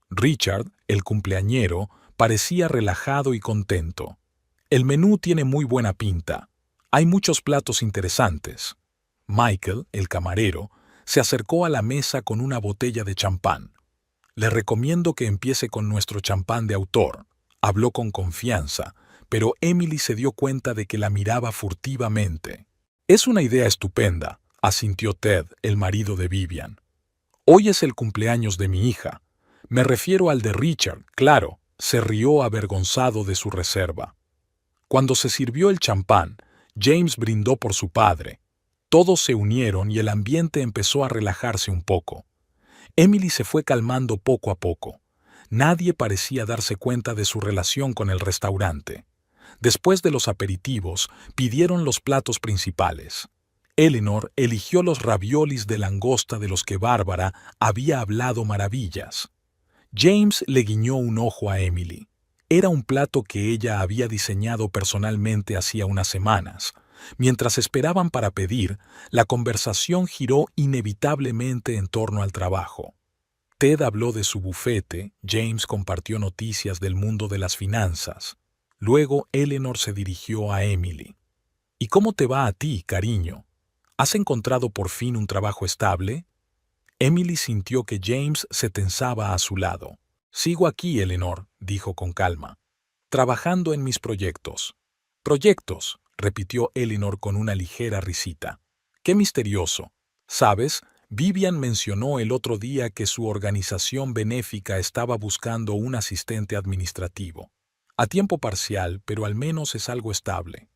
Richard, el cumpleañero, parecía relajado y contento. «El menú tiene muy buena pinta. Hay muchos platos interesantes». Michael, el camarero, se acercó a la mesa con una botella de champán. «Le recomiendo que empiece con nuestro champán de autor», habló con confianza, pero Emily se dio cuenta de que la miraba furtivamente. «Es una idea estupenda», asintió Ted, el marido de Vivian. «Hoy es el cumpleaños de mi hija. Me refiero al de Richard, claro», se rió avergonzado de su reserva. Cuando se sirvió el champán, James brindó por su padre. Todos se unieron y el ambiente empezó a relajarse un poco. Emily se fue calmando poco a poco. Nadie parecía darse cuenta de su relación con el restaurante. Después de los aperitivos, pidieron los platos principales. Eleanor eligió los raviolis de langosta de los que Bárbara había hablado maravillas. James le guiñó un ojo a Emily. Era un plato que ella había diseñado personalmente hacía unas semanas. Mientras esperaban para pedir, la conversación giró inevitablemente en torno al trabajo. Ted habló de su bufete, James compartió noticias del mundo de las finanzas. Luego Eleanor se dirigió a Emily. «¿Y cómo te va a ti, cariño? ¿Has encontrado por fin un trabajo estable?» Emily sintió que James se tensaba a su lado. «Sigo aquí, Eleanor», dijo con calma, «trabajando en mis proyectos». «¿Proyectos?», repitió Eleanor con una ligera risita. «Qué misterioso. ¿Sabes? Vivian mencionó el otro día que su organización benéfica estaba buscando un asistente administrativo. A tiempo parcial, pero al menos es algo estable».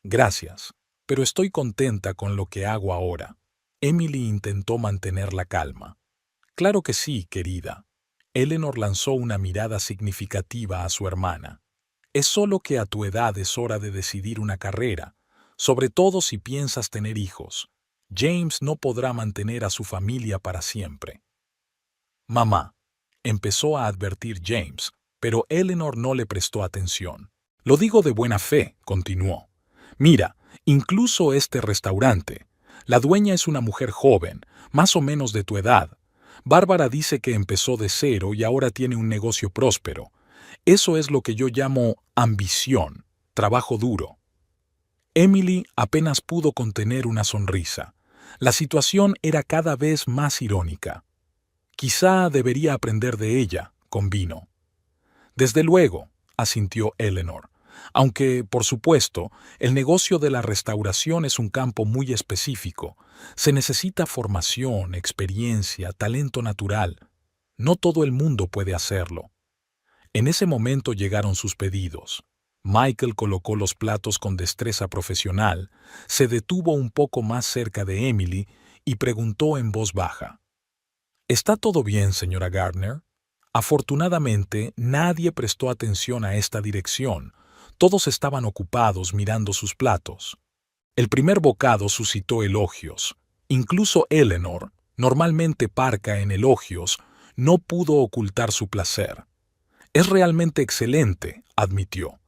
«Gracias, pero estoy contenta con lo que hago ahora». Emily intentó mantener la calma. «Claro que sí, querida». Eleanor lanzó una mirada significativa a su hermana. «Es solo que a tu edad es hora de decidir una carrera, sobre todo si piensas tener hijos. James no podrá mantener a su familia para siempre». «Mamá», empezó a advertir James, pero Eleanor no le prestó atención. «Lo digo de buena fe», continuó. «Mira, incluso este restaurante. La dueña es una mujer joven, más o menos de tu edad. Bárbara dice que empezó de cero y ahora tiene un negocio próspero. Eso es lo que yo llamo ambición, trabajo duro». Emily apenas pudo contener una sonrisa. La situación era cada vez más irónica. «Quizá debería aprender de ella», convino. «Desde luego», asintió Eleanor. Aunque, por supuesto, el negocio de la restauración es un campo muy específico. Se necesita formación, experiencia, talento natural. No todo el mundo puede hacerlo. En ese momento llegaron sus pedidos. Michael colocó los platos con destreza profesional, se detuvo un poco más cerca de Emily y preguntó en voz baja: ¿Está todo bien, señora Gardner? Afortunadamente, nadie prestó atención a esta dirección. Todos estaban ocupados mirando sus platos. El primer bocado suscitó elogios. Incluso Eleanor, normalmente parca en elogios, no pudo ocultar su placer. Es realmente excelente, admitió.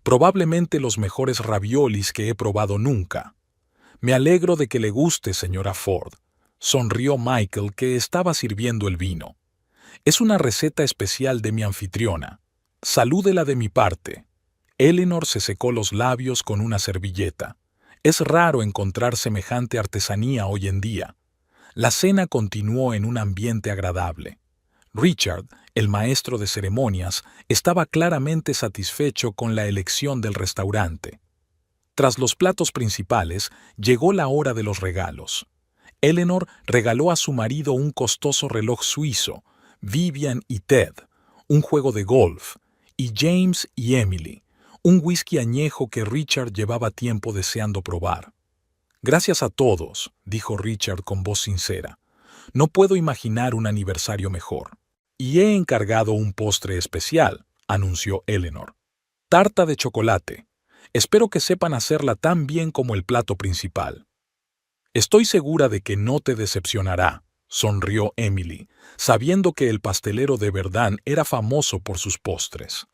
Probablemente los mejores raviolis que he probado nunca. Me alegro de que le guste, señora Ford. Sonrió Michael, que estaba sirviendo el vino. Es una receta especial de mi anfitriona. Salúdela de mi parte. Eleanor se secó los labios con una servilleta. Es raro encontrar semejante artesanía hoy en día. La cena continuó en un ambiente agradable. Richard, el maestro de ceremonias, estaba claramente satisfecho con la elección del restaurante. Tras los platos principales, llegó la hora de los regalos. Eleanor regaló a su marido un costoso reloj suizo, Vivian y Ted, un juego de golf, y James y Emily, un whisky añejo que Richard llevaba tiempo deseando probar. Gracias a todos, dijo Richard con voz sincera. No puedo imaginar un aniversario mejor. Y he encargado un postre especial, anunció Eleanor. Tarta de chocolate. Espero que sepan hacerla tan bien como el plato principal. Estoy segura de que no te decepcionará, sonrió Emily, sabiendo que el pastelero de Verdun era famoso por sus postres.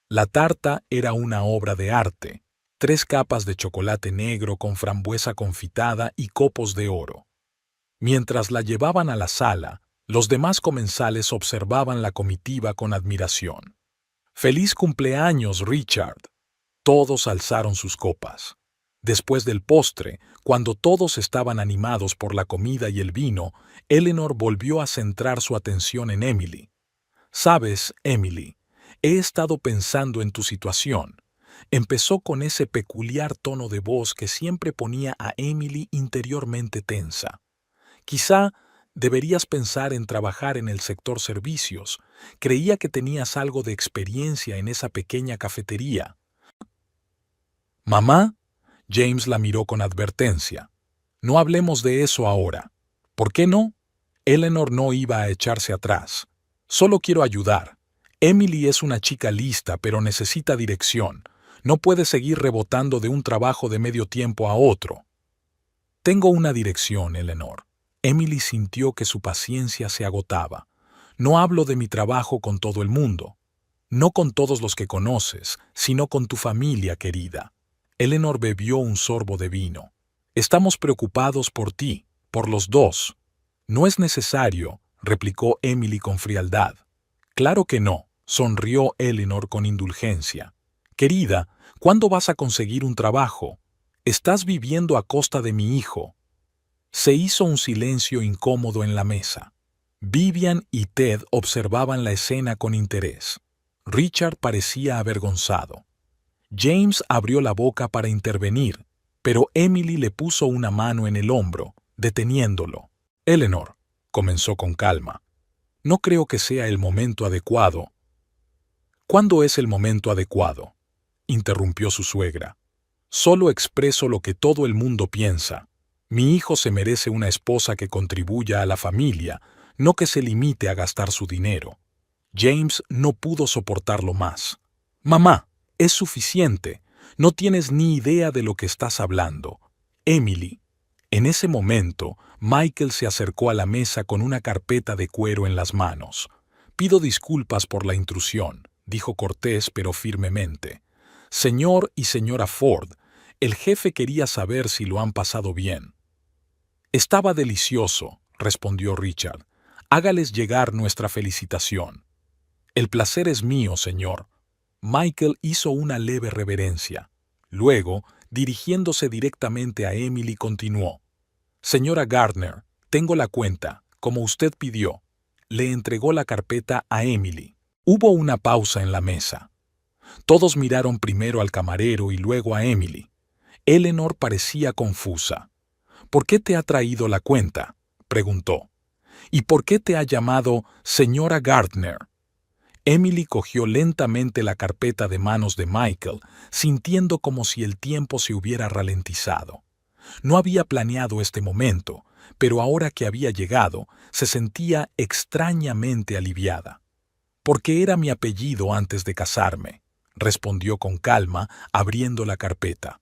La tarta era una obra de arte, 3 capas de chocolate negro con frambuesa confitada y copos de oro. Mientras la llevaban a la sala, los demás comensales observaban la comitiva con admiración. ¡Feliz cumpleaños, Richard! Todos alzaron sus copas. Después del postre, cuando todos estaban animados por la comida y el vino, Eleanor volvió a centrar su atención en Emily. «Sabes, Emily, he estado pensando en tu situación». Empezó con ese peculiar tono de voz que siempre ponía a Emily interiormente tensa. «Quizá deberías pensar en trabajar en el sector servicios. Creía que tenías algo de experiencia en esa pequeña cafetería». «Mamá», James la miró con advertencia. «No hablemos de eso ahora». «¿Por qué no?» Eleanor no iba a echarse atrás. «Solo quiero ayudar. Emily es una chica lista, pero necesita dirección. No puede seguir rebotando de un trabajo de medio tiempo a otro». «Tengo una dirección, Eleanor». Emily sintió que su paciencia se agotaba. «No hablo de mi trabajo con todo el mundo. No con todos los que conoces, sino con tu familia querida». Eleanor bebió un sorbo de vino. «Estamos preocupados por ti, por los dos». «No es necesario», replicó Emily con frialdad. «Claro que no», sonrió Eleanor con indulgencia. «Querida, ¿cuándo vas a conseguir un trabajo? Estás viviendo a costa de mi hijo». Se hizo un silencio incómodo en la mesa. Vivian y Ted observaban la escena con interés. Richard parecía avergonzado. James abrió la boca para intervenir, pero Emily le puso una mano en el hombro, deteniéndolo. «Eleanor», comenzó con calma, «no creo que sea el momento adecuado». «¿Cuándo es el momento adecuado?», interrumpió su suegra. «Solo expreso lo que todo el mundo piensa. Mi hijo se merece una esposa que contribuya a la familia, no que se limite a gastar su dinero». James no pudo soportarlo más. «Mamá, es suficiente. No tienes ni idea de lo que estás hablando. Emily». En ese momento, Michael se acercó a la mesa con una carpeta de cuero en las manos. «Pido disculpas por la intrusión», dijo cortés pero firmemente. «Señor y señora Ford, el jefe quería saber si lo han pasado bien». «Estaba delicioso», respondió Richard. «Hágales llegar nuestra felicitación». «El placer es mío, señor». Michael hizo una leve reverencia. Luego, dirigiéndose directamente a Emily, continuó. «Señora Gardner, tengo la cuenta, como usted pidió». Le entregó la carpeta a Emily. Hubo una pausa en la mesa. Todos miraron primero al camarero y luego a Emily. Eleanor parecía confusa. «¿Por qué te ha traído la cuenta?», preguntó. «¿Y por qué te ha llamado señora Gardner?». Emily cogió lentamente la carpeta de manos de Michael, sintiendo como si el tiempo se hubiera ralentizado. No había planeado este momento, pero ahora que había llegado, se sentía extrañamente aliviada. «Porque era mi apellido antes de casarme», respondió con calma, abriendo la carpeta.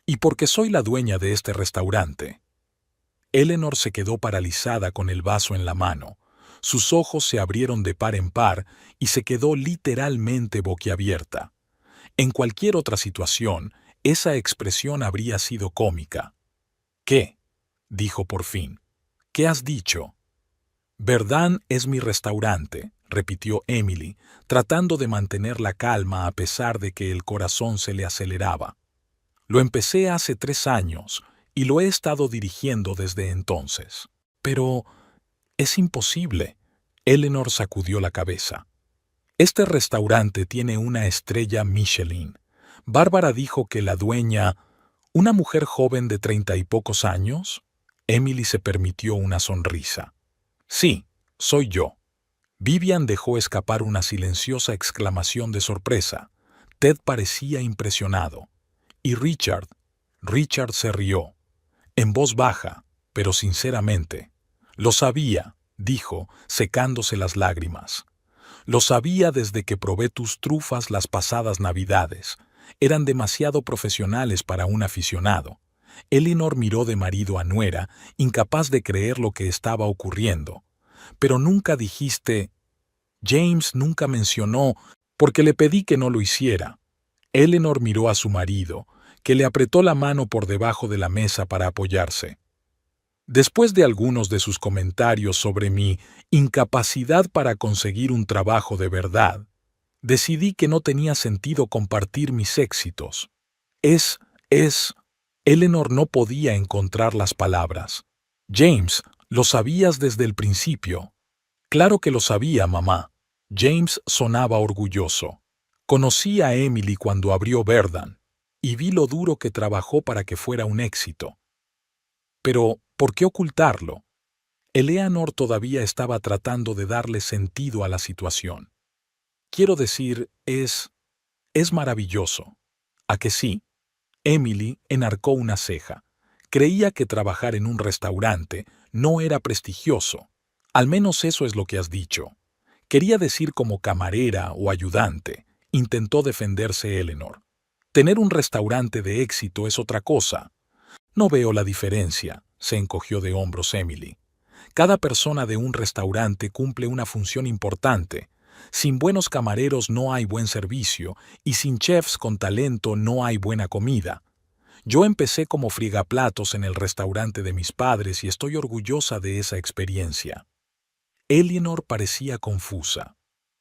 «Y porque soy la dueña de este restaurante». Eleanor se quedó paralizada con el vaso en la mano. Sus ojos se abrieron de par en par y se quedó literalmente boquiabierta. En cualquier otra situación, esa expresión habría sido cómica. «¿Qué?», dijo por fin. «¿Qué has dicho?». «Verdun es mi restaurante», repitió Emily, tratando de mantener la calma a pesar de que el corazón se le aceleraba. «Lo empecé hace 3 años y lo he estado dirigiendo desde entonces». «Pero es imposible», Eleanor sacudió la cabeza. «Este restaurante tiene una estrella Michelin. Bárbara dijo que la dueña... ¿Una mujer joven de 30 y pocos años?». Emily se permitió una sonrisa. «Sí, soy yo». Vivian dejó escapar una silenciosa exclamación de sorpresa. Ted parecía impresionado. «¿Y Richard?». Richard se rió, en voz baja, pero sinceramente. «Lo sabía», dijo, secándose las lágrimas. «Lo sabía desde que probé tus trufas las pasadas Navidades. Eran demasiado profesionales para un aficionado». Eleanor miró de marido a nuera, incapaz de creer lo que estaba ocurriendo. «Pero nunca dijiste...». «James nunca mencionó, porque le pedí que no lo hiciera». Eleanor miró a su marido, que le apretó la mano por debajo de la mesa para apoyarse. «Después de algunos de sus comentarios sobre mi incapacidad para conseguir un trabajo de verdad, decidí que no tenía sentido compartir mis éxitos. Es... Eleanor no podía encontrar las palabras. «James, lo sabías desde el principio». «Claro que lo sabía, mamá». James sonaba orgulloso. «Conocí a Emily cuando abrió Verdun, y vi lo duro que trabajó para que fuera un éxito». «Pero, ¿por qué ocultarlo?». Eleanor todavía estaba tratando de darle sentido a la situación. «Quiero decir, es maravilloso». «¿A que sí?». Emily enarcó una ceja. Creía que trabajar en un restaurante no era prestigioso. «Al menos eso es lo que has dicho». «Quería decir como camarera o ayudante», intentó defenderse Eleanor. «Tener un restaurante de éxito es otra cosa». «No veo la diferencia», se encogió de hombros Emily. «Cada persona de un restaurante cumple una función importante. Sin buenos camareros no hay buen servicio, y sin chefs con talento no hay buena comida. Yo empecé como friegaplatos en el restaurante de mis padres y estoy orgullosa de esa experiencia». Eleanor parecía confusa.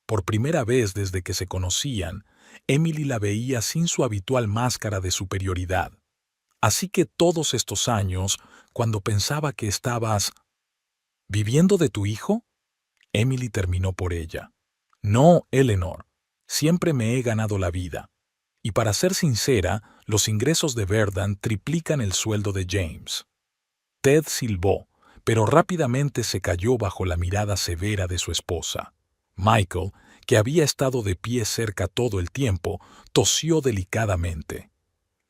Por primera vez desde que se conocían, Emily la veía sin su habitual máscara de superioridad. «Así que todos estos años, cuando pensaba que estabas... ¿viviendo de tu hijo?». Emily terminó por ella. «No, Eleanor. Siempre me he ganado la vida. Y para ser sincera, los ingresos de Verdun triplican el sueldo de James». Ted silbó, pero rápidamente se cayó bajo la mirada severa de su esposa. Michael, que había estado de pie cerca todo el tiempo, tosió delicadamente.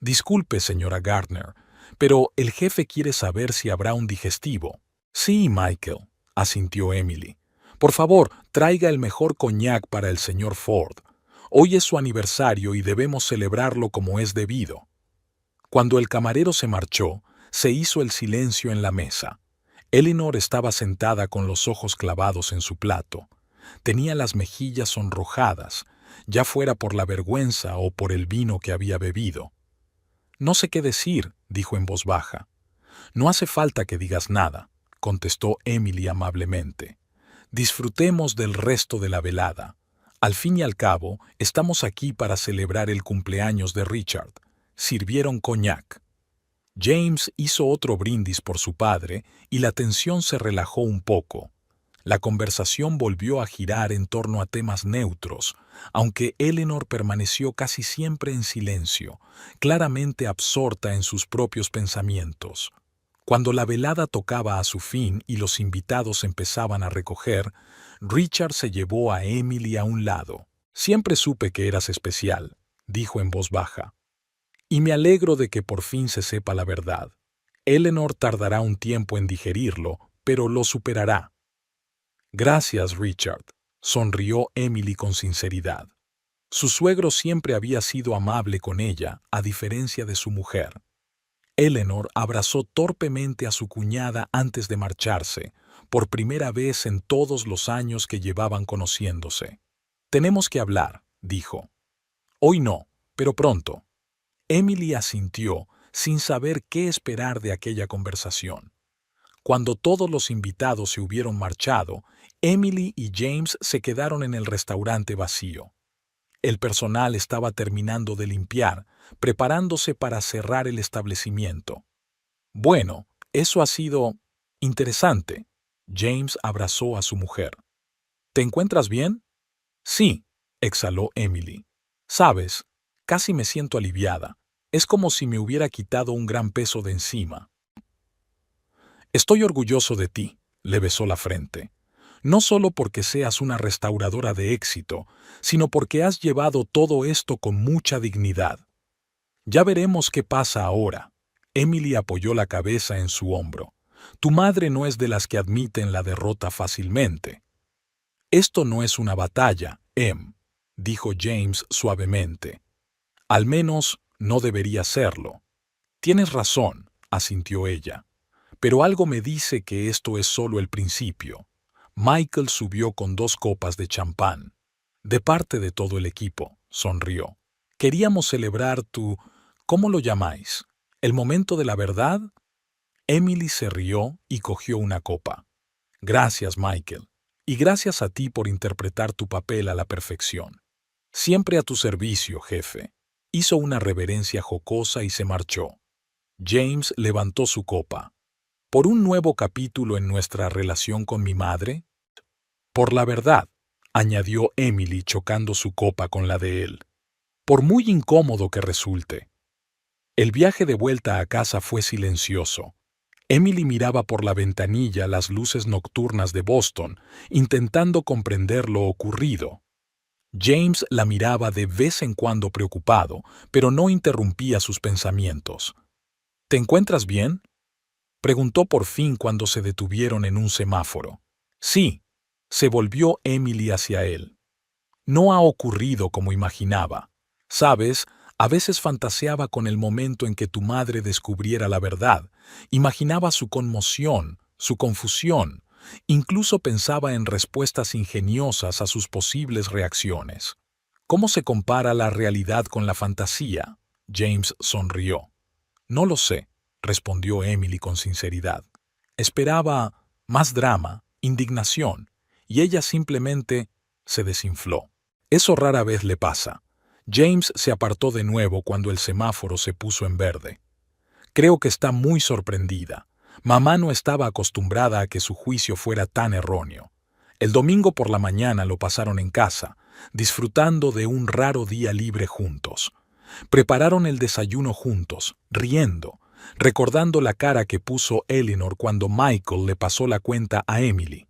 «Disculpe, señora Gardner, pero el jefe quiere saber si habrá un digestivo». «Sí, Michael», asintió Emily. «Por favor, traiga el mejor coñac para el señor Ford. Hoy es su aniversario y debemos celebrarlo como es debido». Cuando el camarero se marchó, se hizo el silencio en la mesa. Eleanor estaba sentada con los ojos clavados en su plato. Tenía las mejillas sonrojadas, ya fuera por la vergüenza o por el vino que había bebido. «No sé qué decir», dijo en voz baja. «No hace falta que digas nada», contestó Emily amablemente. «Disfrutemos del resto de la velada. Al fin y al cabo, estamos aquí para celebrar el cumpleaños de Richard». Sirvieron coñac. James hizo otro brindis por su padre y la tensión se relajó un poco. La conversación volvió a girar en torno a temas neutros, aunque Eleanor permaneció casi siempre en silencio, claramente absorta en sus propios pensamientos. Cuando la velada tocaba a su fin y los invitados empezaban a recoger, Richard se llevó a Emily a un lado. «Siempre supe que eras especial», dijo en voz baja. «Y me alegro de que por fin se sepa la verdad. Eleanor tardará un tiempo en digerirlo, pero lo superará». «Gracias, Richard», sonrió Emily con sinceridad. Su suegro siempre había sido amable con ella, a diferencia de su mujer. Eleanor abrazó torpemente a su cuñada antes de marcharse, por primera vez en todos los años que llevaban conociéndose. «Tenemos que hablar», dijo. «Hoy no, pero pronto». Emily asintió, sin saber qué esperar de aquella conversación. Cuando todos los invitados se hubieron marchado, Emily y James se quedaron en el restaurante vacío. El personal estaba terminando de limpiar, preparándose para cerrar el establecimiento. «Bueno, eso ha sido interesante». James abrazó a su mujer. «¿Te encuentras bien?» «Sí», exhaló Emily. «Sabes, casi me siento aliviada. Es como si me hubiera quitado un gran peso de encima». «Estoy orgulloso de ti», le besó la frente. «No solo porque seas una restauradora de éxito, sino porque has llevado todo esto con mucha dignidad». «Ya veremos qué pasa ahora». Emily apoyó la cabeza en su hombro. «Tu madre no es de las que admiten la derrota fácilmente». «Esto no es una batalla, Em», dijo James suavemente. «Al menos no debería serlo». «Tienes razón», asintió ella. «Pero algo me dice que esto es solo el principio». Michael subió con 2 copas de champán. «De parte de todo el equipo», sonrió. «Queríamos celebrar ¿cómo lo llamáis? ¿El momento de la verdad?» Emily se rió y cogió una copa. «Gracias, Michael. Y gracias a ti por interpretar tu papel a la perfección». «Siempre a tu servicio, jefe». Hizo una reverencia jocosa y se marchó. James levantó su copa. «¿Por un nuevo capítulo en nuestra relación con mi madre?» «Por la verdad», añadió Emily chocando su copa con la de él. «Por muy incómodo que resulte». El viaje de vuelta a casa fue silencioso. Emily miraba por la ventanilla las luces nocturnas de Boston, intentando comprender lo ocurrido. James la miraba de vez en cuando preocupado, pero no interrumpía sus pensamientos. «¿Te encuentras bien?», preguntó por fin cuando se detuvieron en un semáforo. «Sí», se volvió Emily hacia él. «No ha ocurrido como imaginaba. Sabes, a veces fantaseaba con el momento en que tu madre descubriera la verdad. Imaginaba su conmoción, su confusión. Incluso pensaba en respuestas ingeniosas a sus posibles reacciones. ¿Cómo se compara la realidad con la fantasía?», James sonrió. «No lo sé», respondió Emily con sinceridad. Esperaba más drama, indignación, y ella simplemente se desinfló. «Eso rara vez le pasa». James se apartó de nuevo cuando el semáforo se puso en verde. «Creo que está muy sorprendida. Mamá no estaba acostumbrada a que su juicio fuera tan erróneo. El domingo por la mañana lo pasaron en casa, disfrutando de un raro día libre juntos. Prepararon el desayuno juntos, riendo, recordando la cara que puso Eleanor cuando Michael le pasó la cuenta a Emily.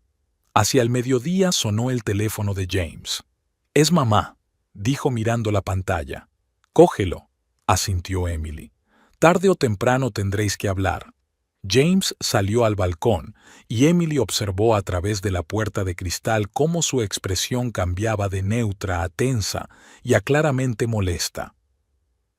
Hacia el mediodía sonó el teléfono de James. «Es mamá», dijo mirando la pantalla. «Cógelo», asintió Emily. «Tarde o temprano tendréis que hablar». James salió al balcón y Emily observó a través de la puerta de cristal cómo su expresión cambiaba de neutra a tensa y a claramente molesta.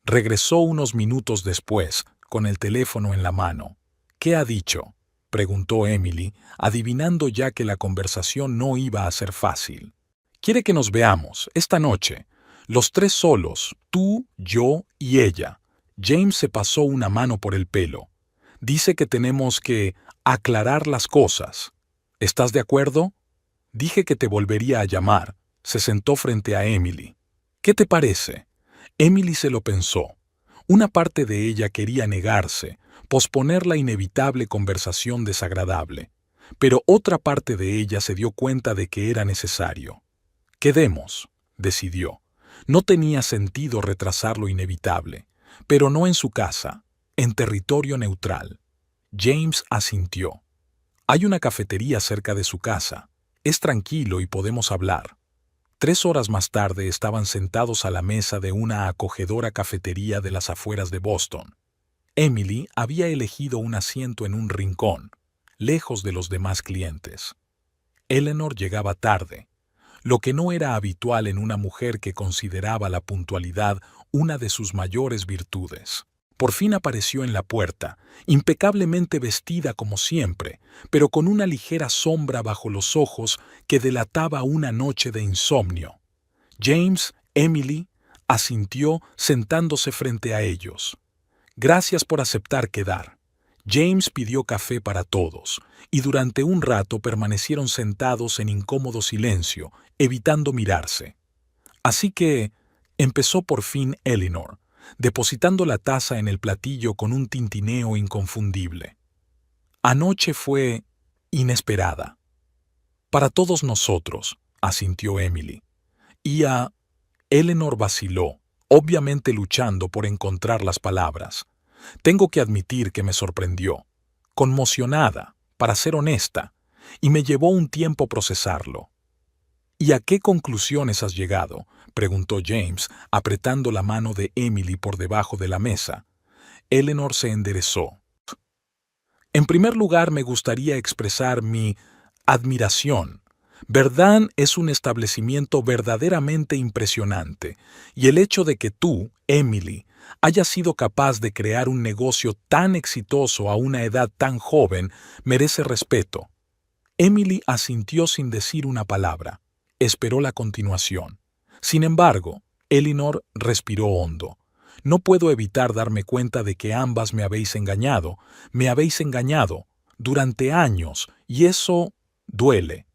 Regresó unos minutos después, con el teléfono en la mano. «¿Qué ha dicho?», preguntó Emily, adivinando ya que la conversación no iba a ser fácil. «Quiere que nos veamos, esta noche. Los 3 solos, tú, yo y ella». James se pasó una mano por el pelo. «Dice que tenemos que aclarar las cosas. ¿Estás de acuerdo?». «Dije que te volvería a llamar». Se sentó frente a Emily. «¿Qué te parece?». Emily se lo pensó. Una parte de ella quería negarse, posponer la inevitable conversación desagradable. pero otra parte de ella se dio cuenta de que era necesario. Quedemos, decidió. No tenía sentido retrasar lo inevitable, pero no en su casa, en territorio neutral. James asintió. Hay una cafetería cerca de su casa. Es tranquilo y podemos hablar. 3 horas más tarde estaban sentados a la mesa de una acogedora cafetería de las afueras de Boston. Emily había elegido un asiento en un rincón, lejos de los demás clientes. Eleanor llegaba tarde, lo que no era habitual en una mujer que consideraba la puntualidad una de sus mayores virtudes. Por fin apareció en la puerta, impecablemente vestida como siempre, pero con una ligera sombra bajo los ojos que delataba una noche de insomnio. James, Emily, asintió sentándose frente a ellos. Gracias por aceptar quedar. James pidió café para todos, y durante un rato permanecieron sentados en incómodo silencio, evitando mirarse. Así que empezó por fin Eleanor, depositando la taza en el platillo con un tintineo inconfundible. Anoche fue inesperada. Para todos nosotros, asintió Emily. Eleanor vaciló, obviamente luchando por encontrar las palabras. Tengo que admitir que me sorprendió, conmocionada, para ser honesta, y me llevó un tiempo procesarlo. ¿Y a qué conclusiones has llegado?, preguntó James, apretando la mano de Emily por debajo de la mesa. Eleanor se enderezó. En primer lugar, me gustaría expresar mi admiración. Verdun es un establecimiento verdaderamente impresionante, y el hecho de que tú, Emily, hayas sido capaz de crear un negocio tan exitoso a una edad tan joven merece respeto. Emily asintió sin decir una palabra. Esperó la continuación. Sin embargo, Eleanor respiró hondo. No puedo evitar darme cuenta de que ambas me habéis engañado durante años, y eso duele.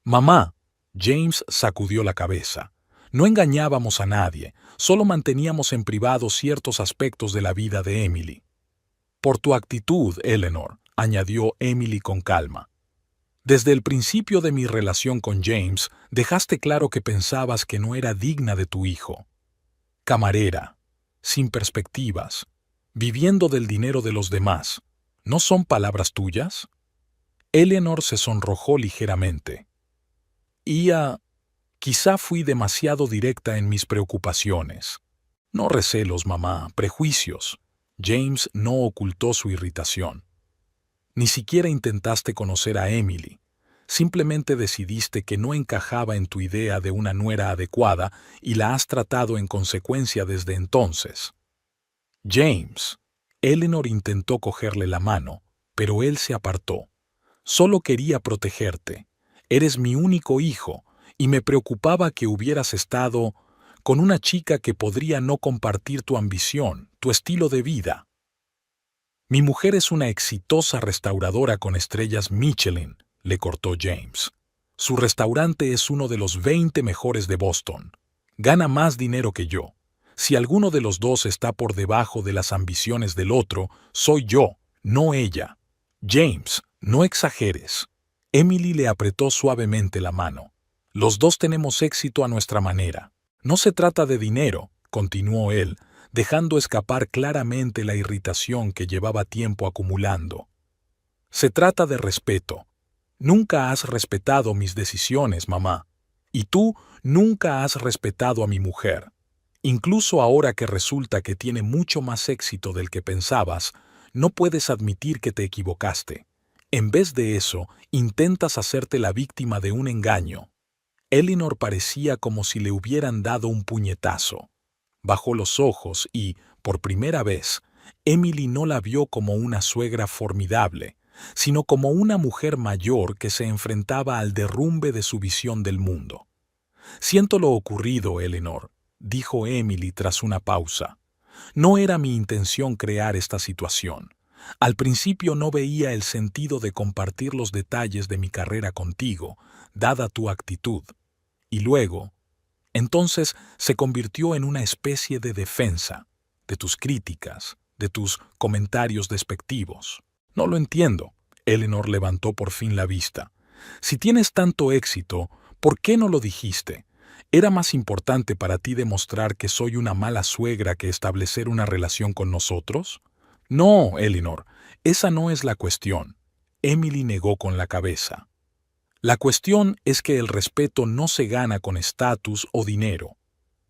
Mamá, James sacudió la cabeza. No engañábamos a nadie, solo manteníamos en privado ciertos aspectos de la vida de Emily. Por tu actitud, Eleanor, añadió Emily con calma. Desde el principio de mi relación con James, dejaste claro que pensabas que no era digna de tu hijo. Camarera, sin perspectivas, viviendo del dinero de los demás. ¿No son palabras tuyas? Eleanor se sonrojó ligeramente. Quizá fui demasiado directa en mis preocupaciones. No recelos, mamá, prejuicios. James no ocultó su irritación. Ni siquiera intentaste conocer a Emily. Simplemente decidiste que no encajaba en tu idea de una nuera adecuada y la has tratado en consecuencia desde entonces. James. Eleanor intentó cogerle la mano, pero él se apartó. Solo quería protegerte. Eres mi único hijo, y me preocupaba que hubieras estado con una chica que podría no compartir tu ambición, tu estilo de vida. Mi mujer es una exitosa restauradora con estrellas Michelin, le cortó James. Su restaurante es uno de los 20 mejores de Boston. Gana más dinero que yo. Si alguno de los dos está por debajo de las ambiciones del otro, soy yo, no ella. James, no exageres. Emily le apretó suavemente la mano. Los dos tenemos éxito a nuestra manera. No se trata de dinero, continuó él, dejando escapar claramente la irritación que llevaba tiempo acumulando. Se trata de respeto. Nunca has respetado mis decisiones, mamá. Y tú nunca has respetado a mi mujer. Incluso ahora que resulta que tiene mucho más éxito del que pensabas, no puedes admitir que te equivocaste. En vez de eso, intentas hacerte la víctima de un engaño. Eleanor parecía como si le hubieran dado un puñetazo. Bajó los ojos y, por primera vez, Emily no la vio como una suegra formidable, sino como una mujer mayor que se enfrentaba al derrumbe de su visión del mundo. Siento lo ocurrido, Eleanor, dijo Emily tras una pausa. No era mi intención crear esta situación. Al principio no veía el sentido de compartir los detalles de mi carrera contigo, dada tu actitud. Y luego, entonces se convirtió en una especie de defensa de tus críticas, de tus comentarios despectivos. No lo entiendo. Eleanor levantó por fin la vista. Si tienes tanto éxito, ¿por qué no lo dijiste? ¿Era más importante para ti demostrar que soy una mala suegra que establecer una relación con nosotros? No, Eleanor, esa no es la cuestión. Emily negó con la cabeza. La cuestión es que el respeto no se gana con estatus o dinero.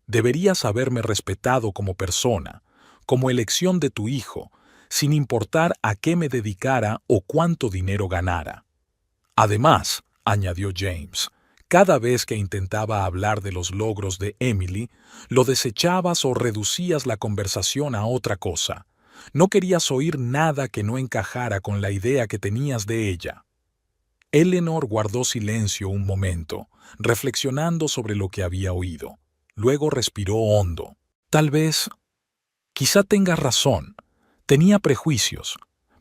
Deberías haberme respetado como persona, como elección de tu hijo, sin importar a qué me dedicara o cuánto dinero ganara. Además, añadió James, cada vez que intentaba hablar de los logros de Emily, lo desechabas o reducías la conversación a otra cosa. No querías oír nada que no encajara con la idea que tenías de ella. Eleanor guardó silencio un momento, reflexionando sobre lo que había oído. Luego respiró hondo. Tal vez, quizá tengas razón. Tenía prejuicios.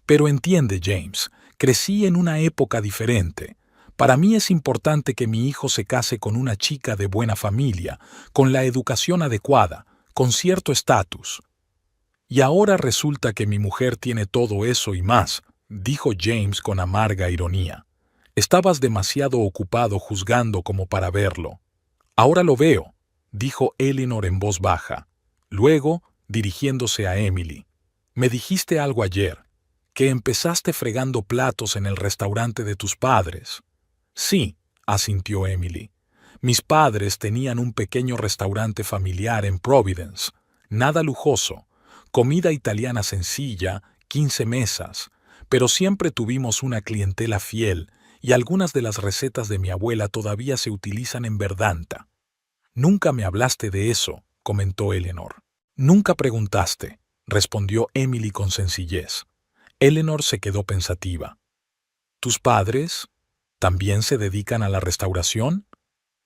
Pero entiende, James, crecí en una época diferente. Para mí es importante que mi hijo se case con una chica de buena familia, con la educación adecuada, con cierto estatus. Y ahora resulta que mi mujer tiene todo eso y más, dijo James con amarga ironía. Estabas demasiado ocupado juzgando como para verlo. Ahora lo veo, dijo Eleanor en voz baja. Luego, dirigiéndose a Emily. Me dijiste algo ayer, que empezaste fregando platos en el restaurante de tus padres. Sí, asintió Emily. Mis padres tenían un pequeño restaurante familiar en Providence, nada lujoso, comida italiana sencilla, 15 mesas, pero siempre tuvimos una clientela fiel y algunas de las recetas de mi abuela todavía se utilizan en Verdanta. Nunca me hablaste de eso, comentó Eleanor. Nunca preguntaste, respondió Emily con sencillez. Eleanor se quedó pensativa. ¿Tus padres también se dedican a la restauración?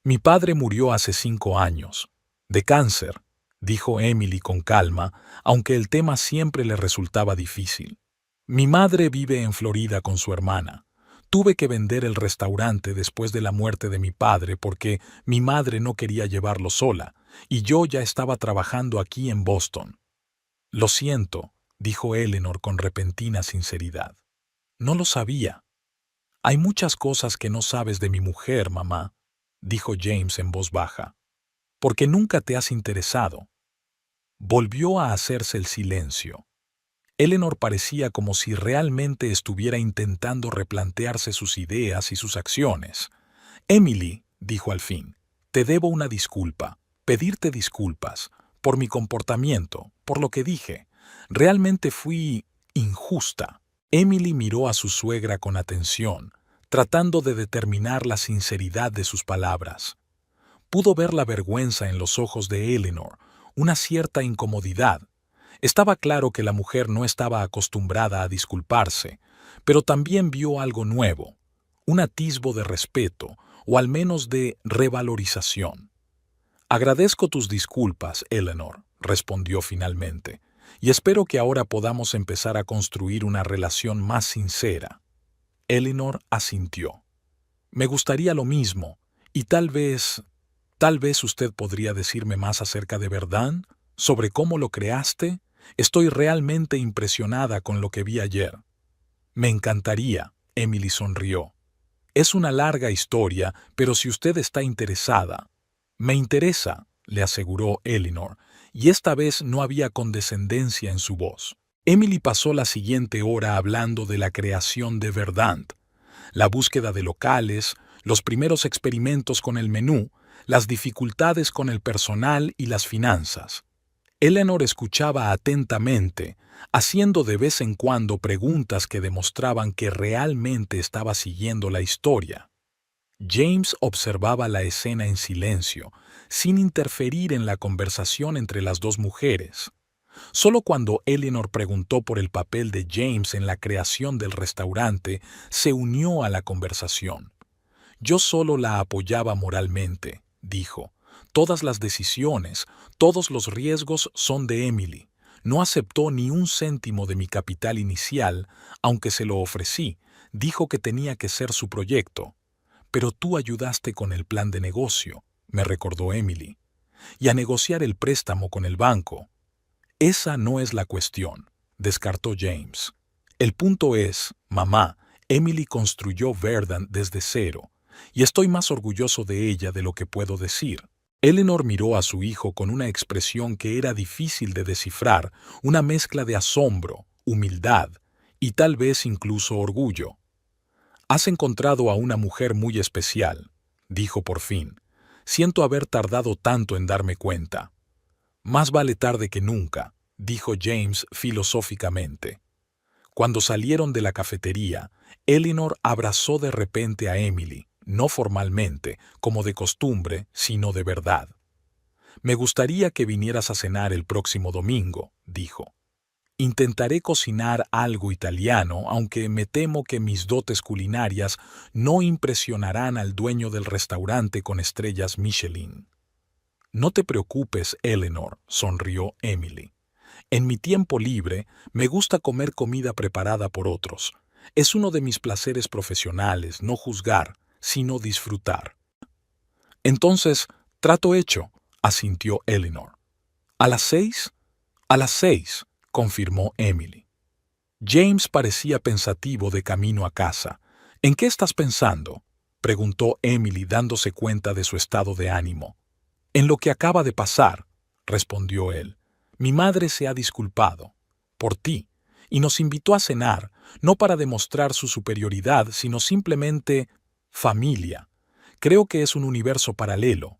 Mi padre murió hace 5 años, de cáncer, dijo Emily con calma, aunque el tema siempre le resultaba difícil. Mi madre vive en Florida con su hermana. Tuve que vender el restaurante después de la muerte de mi padre porque mi madre no quería llevarlo sola, y yo ya estaba trabajando aquí en Boston. Lo siento, dijo Eleanor con repentina sinceridad. No lo sabía. Hay muchas cosas que no sabes de mi mujer, mamá, dijo James en voz baja, porque nunca te has interesado. Volvió a hacerse el silencio. Eleanor parecía como si realmente estuviera intentando replantearse sus ideas y sus acciones. Emily, dijo al fin, te debo una disculpa, pedirte disculpas, por mi comportamiento, por lo que dije. Realmente fui injusta. Emily miró a su suegra con atención, tratando de determinar la sinceridad de sus palabras. Pudo ver la vergüenza en los ojos de Eleanor, una cierta incomodidad. Estaba claro que la mujer no estaba acostumbrada a disculparse, pero también vio algo nuevo, un atisbo de respeto, o al menos de revalorización. Agradezco tus disculpas, Eleanor, respondió finalmente, y espero que ahora podamos empezar a construir una relación más sincera. Eleanor asintió. Me gustaría lo mismo, y tal vez usted podría decirme más acerca de Verdun, sobre cómo lo creaste. Estoy realmente impresionada con lo que vi ayer. Me encantaría, Emily sonrió. Es una larga historia, pero si usted está interesada. Me interesa, le aseguró Eleanor, y esta vez no había condescendencia en su voz. Emily pasó la siguiente hora hablando de la creación de Verdant, la búsqueda de locales, los primeros experimentos con el menú, las dificultades con el personal y las finanzas. Eleanor escuchaba atentamente, haciendo de vez en cuando preguntas que demostraban que realmente estaba siguiendo la historia. James observaba la escena en silencio, sin interferir en la conversación entre las dos mujeres. Solo cuando Eleanor preguntó por el papel de James en la creación del restaurante, se unió a la conversación. Yo solo la apoyaba moralmente, dijo. Todas las decisiones, todos los riesgos son de Emily. No aceptó ni un céntimo de mi capital inicial, aunque se lo ofrecí. Dijo que tenía que ser su proyecto. Pero tú ayudaste con el plan de negocio, me recordó Emily, y a negociar el préstamo con el banco. Esa no es la cuestión, descartó James. El punto es, mamá, Emily construyó Verdant desde cero, y estoy más orgulloso de ella de lo que puedo decir. Eleanor miró a su hijo con una expresión que era difícil de descifrar, una mezcla de asombro, humildad y tal vez incluso orgullo. «Has encontrado a una mujer muy especial», dijo por fin. «Siento haber tardado tanto en darme cuenta». «Más vale tarde que nunca», dijo James filosóficamente. Cuando salieron de la cafetería, Eleanor abrazó de repente a Emily, no formalmente, como de costumbre, sino de verdad. «Me gustaría que vinieras a cenar el próximo domingo», dijo. «Intentaré cocinar algo italiano, aunque me temo que mis dotes culinarias no impresionarán al dueño del restaurante con estrellas Michelin». «No te preocupes, Eleanor», sonrió Emily. «En mi tiempo libre me gusta comer comida preparada por otros. Es uno de mis placeres profesionales, no juzgar, sino disfrutar». «Entonces, trato hecho», asintió Eleanor. «¿A las 6? «A las 6», confirmó Emily. James parecía pensativo de camino a casa. «¿En qué estás pensando?», preguntó Emily dándose cuenta de su estado de ánimo. «En lo que acaba de pasar», respondió él. «Mi madre se ha disculpado por ti y nos invitó a cenar, no para demostrar su superioridad, sino simplemente familia. Creo que es un universo paralelo».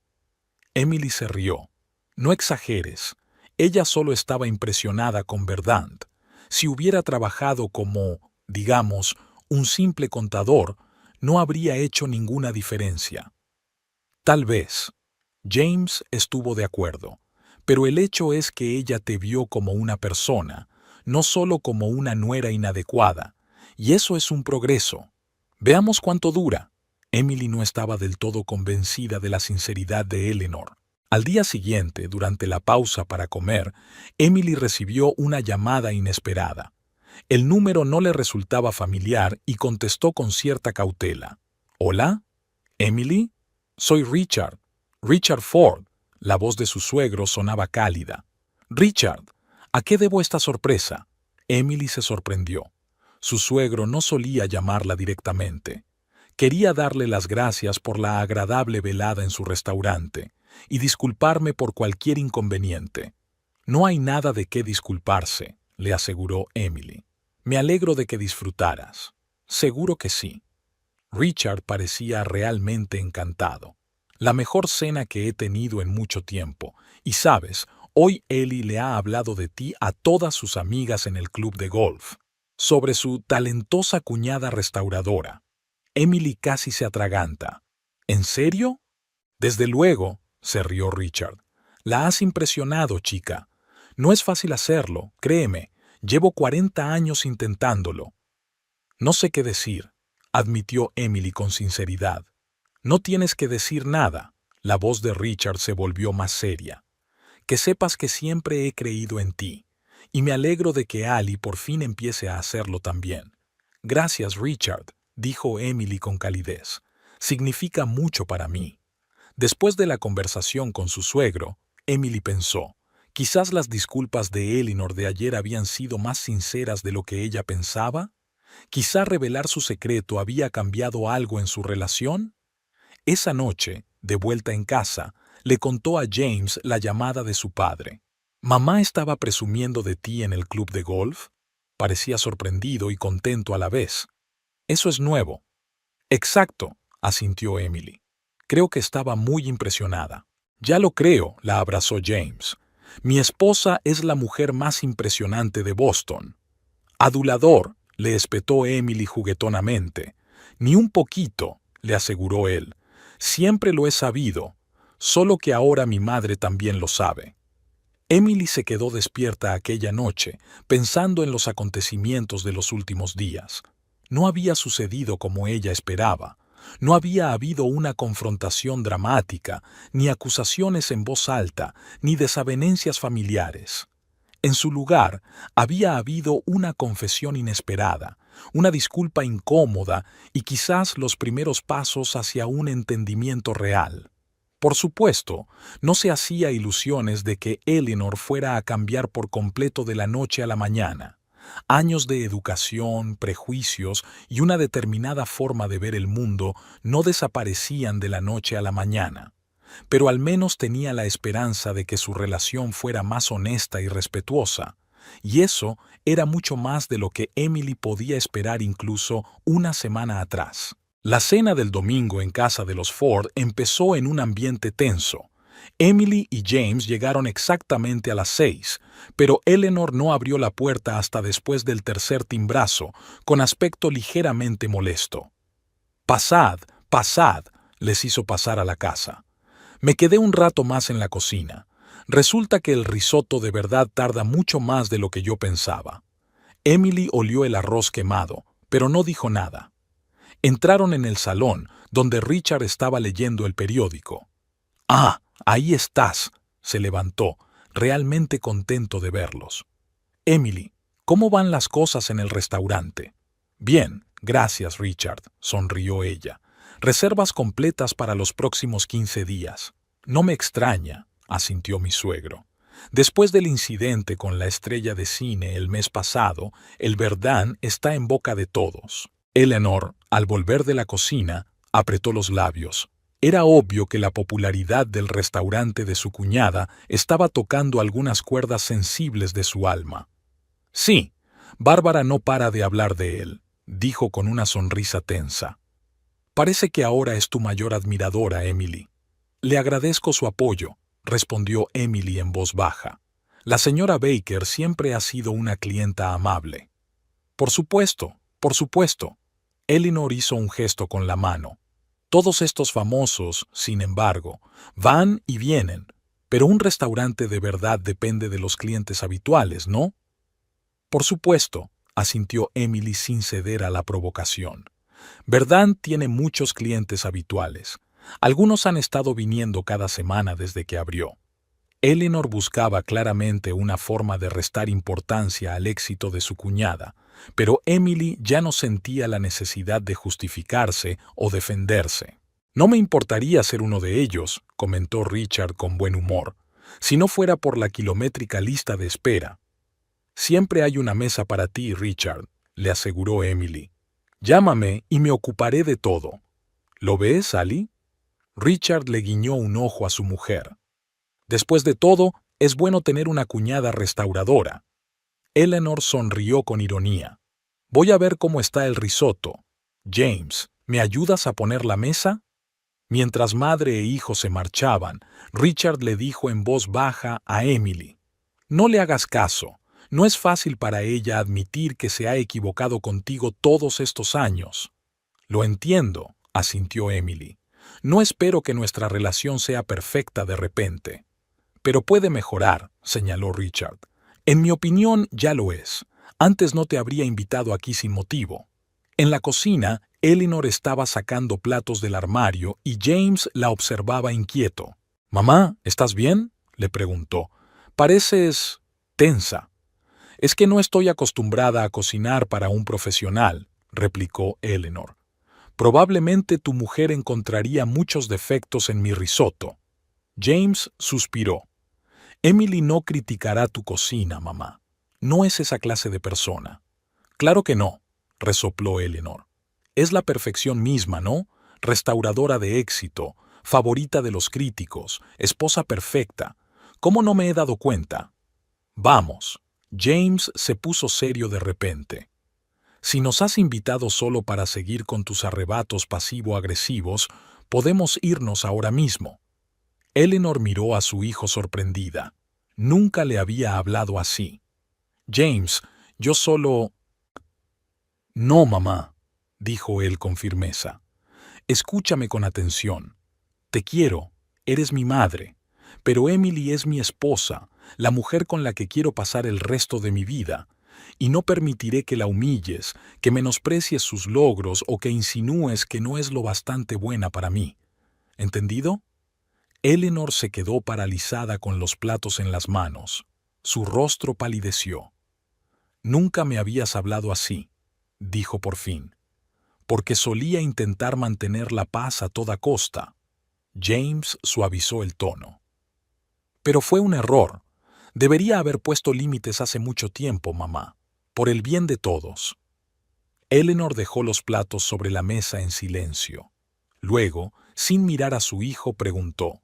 Emily se rió. «No exageres. Ella solo estaba impresionada con Verdant. Si hubiera trabajado como, digamos, un simple contador, no habría hecho ninguna diferencia». «Tal vez». James estuvo de acuerdo. «Pero el hecho es que ella te vio como una persona, no solo como una nuera inadecuada. Y eso es un progreso. Veamos cuánto dura». Emily no estaba del todo convencida de la sinceridad de Eleanor. Al día siguiente, durante la pausa para comer, Emily recibió una llamada inesperada. El número no le resultaba familiar y contestó con cierta cautela. «¿Hola? ¿Emily? Soy Richard. Richard Ford». La voz de su suegro sonaba cálida. «Richard, ¿a qué debo esta sorpresa?». Emily se sorprendió. Su suegro no solía llamarla directamente. «Quería darle las gracias por la agradable velada en su restaurante y disculparme por cualquier inconveniente». «No hay nada de qué disculparse», le aseguró Emily. «Me alegro de que disfrutaras». «Seguro que sí». Richard parecía realmente encantado. «La mejor cena que he tenido en mucho tiempo. Y sabes, hoy Ellie le ha hablado de ti a todas sus amigas en el club de golf, sobre su talentosa cuñada restauradora». Emily casi se atraganta. «¿En serio?». «Desde luego», se rió Richard. «La has impresionado, chica. No es fácil hacerlo, créeme. Llevo 40 años intentándolo». «No sé qué decir», admitió Emily con sinceridad. «No tienes que decir nada». La voz de Richard se volvió más seria. «Que sepas que siempre he creído en ti, y me alegro de que Ali por fin empiece a hacerlo también». «Gracias, Richard», dijo Emily con calidez. «Significa mucho para mí». Después de la conversación con su suegro, Emily pensó, quizás las disculpas de Eleanor de ayer habían sido más sinceras de lo que ella pensaba. Quizá revelar su secreto había cambiado algo en su relación. Esa noche, de vuelta en casa, le contó a James la llamada de su padre. «¿Mamá estaba presumiendo de ti en el club de golf?». Parecía sorprendido y contento a la vez. «Eso es nuevo». «Exacto», asintió Emily. «Creo que estaba muy impresionada». «Ya lo creo», la abrazó James. «Mi esposa es la mujer más impresionante de Boston». «Adulador», le espetó Emily juguetonamente. «Ni un poquito», le aseguró él. «Siempre lo he sabido, solo que ahora mi madre también lo sabe». Emily se quedó despierta aquella noche, pensando en los acontecimientos de los últimos días. No había sucedido como ella esperaba. No había habido una confrontación dramática, ni acusaciones en voz alta, ni desavenencias familiares. En su lugar, había habido una confesión inesperada, una disculpa incómoda y quizás los primeros pasos hacia un entendimiento real. Por supuesto, no se hacía ilusiones de que Eleanor fuera a cambiar por completo de la noche a la mañana. Años de educación, prejuicios y una determinada forma de ver el mundo no desaparecían de la noche a la mañana, pero al menos tenía la esperanza de que su relación fuera más honesta y respetuosa, y eso era mucho más de lo que Emily podía esperar incluso una semana atrás. La cena del domingo en casa de los Ford empezó en un ambiente tenso. Emily y James llegaron exactamente a las 6, pero Eleanor no abrió la puerta hasta después del tercer timbrazo, con aspecto ligeramente molesto. «Pasad, pasad», les hizo pasar a la casa. Me quedé un rato más en la cocina. Resulta que el risotto de verdad tarda mucho más de lo que yo pensaba. Emily olió el arroz quemado, pero no dijo nada. Entraron en el salón, donde Richard estaba leyendo el periódico. «Ah, ahí estás», se levantó, realmente contento de verlos. «Emily, ¿cómo van las cosas en el restaurante?» «Bien, gracias, Richard», sonrió ella. «Reservas completas para los próximos 15 días». «No me extraña», asintió mi suegro. Después del incidente con la estrella de cine el mes pasado, el Verdun está en boca de todos. Eleanor, al volver de la cocina, apretó los labios. Era obvio que la popularidad del restaurante de su cuñada estaba tocando algunas cuerdas sensibles de su alma. «Sí, Bárbara no para de hablar de él», dijo con una sonrisa tensa. «Parece que ahora es tu mayor admiradora, Emily». «Le agradezco su apoyo», respondió Emily en voz baja. «La señora Baker siempre ha sido una clienta amable». «Por supuesto, por supuesto». Eleanor hizo un gesto con la mano. «Todos estos famosos, sin embargo, van y vienen, pero un restaurante de verdad depende de los clientes habituales, ¿no?» «Por supuesto», asintió Emily sin ceder a la provocación. «Verdun tiene muchos clientes habituales. Algunos han estado viniendo cada semana desde que abrió». Eleanor buscaba claramente una forma de restar importancia al éxito de su cuñada, pero Emily ya no sentía la necesidad de justificarse o defenderse. «No me importaría ser uno de ellos», comentó Richard con buen humor, «si no fuera por la kilométrica lista de espera». «Siempre hay una mesa para ti, Richard», le aseguró Emily. «Llámame y me ocuparé de todo». «¿Lo ves, Sally?» Richard le guiñó un ojo a su mujer. «Después de todo, es bueno tener una cuñada restauradora». Eleanor sonrió con ironía. «Voy a ver cómo está el risotto. James, ¿me ayudas a poner la mesa?» Mientras madre e hijo se marchaban, Richard le dijo en voz baja a Emily: «No le hagas caso. No es fácil para ella admitir que se ha equivocado contigo todos estos años». «Lo entiendo», asintió Emily. «No espero que nuestra relación sea perfecta de repente». «Pero puede mejorar», señaló Richard. «En mi opinión, ya lo es. Antes no te habría invitado aquí sin motivo». En la cocina, Eleanor estaba sacando platos del armario y James la observaba inquieto. «Mamá, ¿estás bien?», le preguntó. «Pareces tensa». «Es que no estoy acostumbrada a cocinar para un profesional», replicó Eleanor. «Probablemente tu mujer encontraría muchos defectos en mi risotto». James suspiró. «Emily no criticará tu cocina, mamá. No es esa clase de persona». «Claro que no», resopló Eleanor. «Es la perfección misma, ¿no? Restauradora de éxito, favorita de los críticos, esposa perfecta. ¿Cómo no me he dado cuenta?» «Vamos». James se puso serio de repente. «Si nos has invitado solo para seguir con tus arrebatos pasivo-agresivos, podemos irnos ahora mismo». Eleanor miró a su hijo sorprendida. Nunca le había hablado así. «James, yo solo...» «No, mamá», dijo él con firmeza. «Escúchame con atención. Te quiero, eres mi madre, pero Emily es mi esposa, la mujer con la que quiero pasar el resto de mi vida, y no permitiré que la humilles, que menosprecies sus logros o que insinúes que no es lo bastante buena para mí. ¿Entendido?» Eleanor se quedó paralizada con los platos en las manos. Su rostro palideció. «Nunca me habías hablado así», dijo por fin. «Porque solía intentar mantener la paz a toda costa». James suavizó el tono. «Pero fue un error. Debería haber puesto límites hace mucho tiempo, mamá. por el bien de todos. Eleanor dejó los platos sobre la mesa en silencio. Luego, sin mirar a su hijo, preguntó: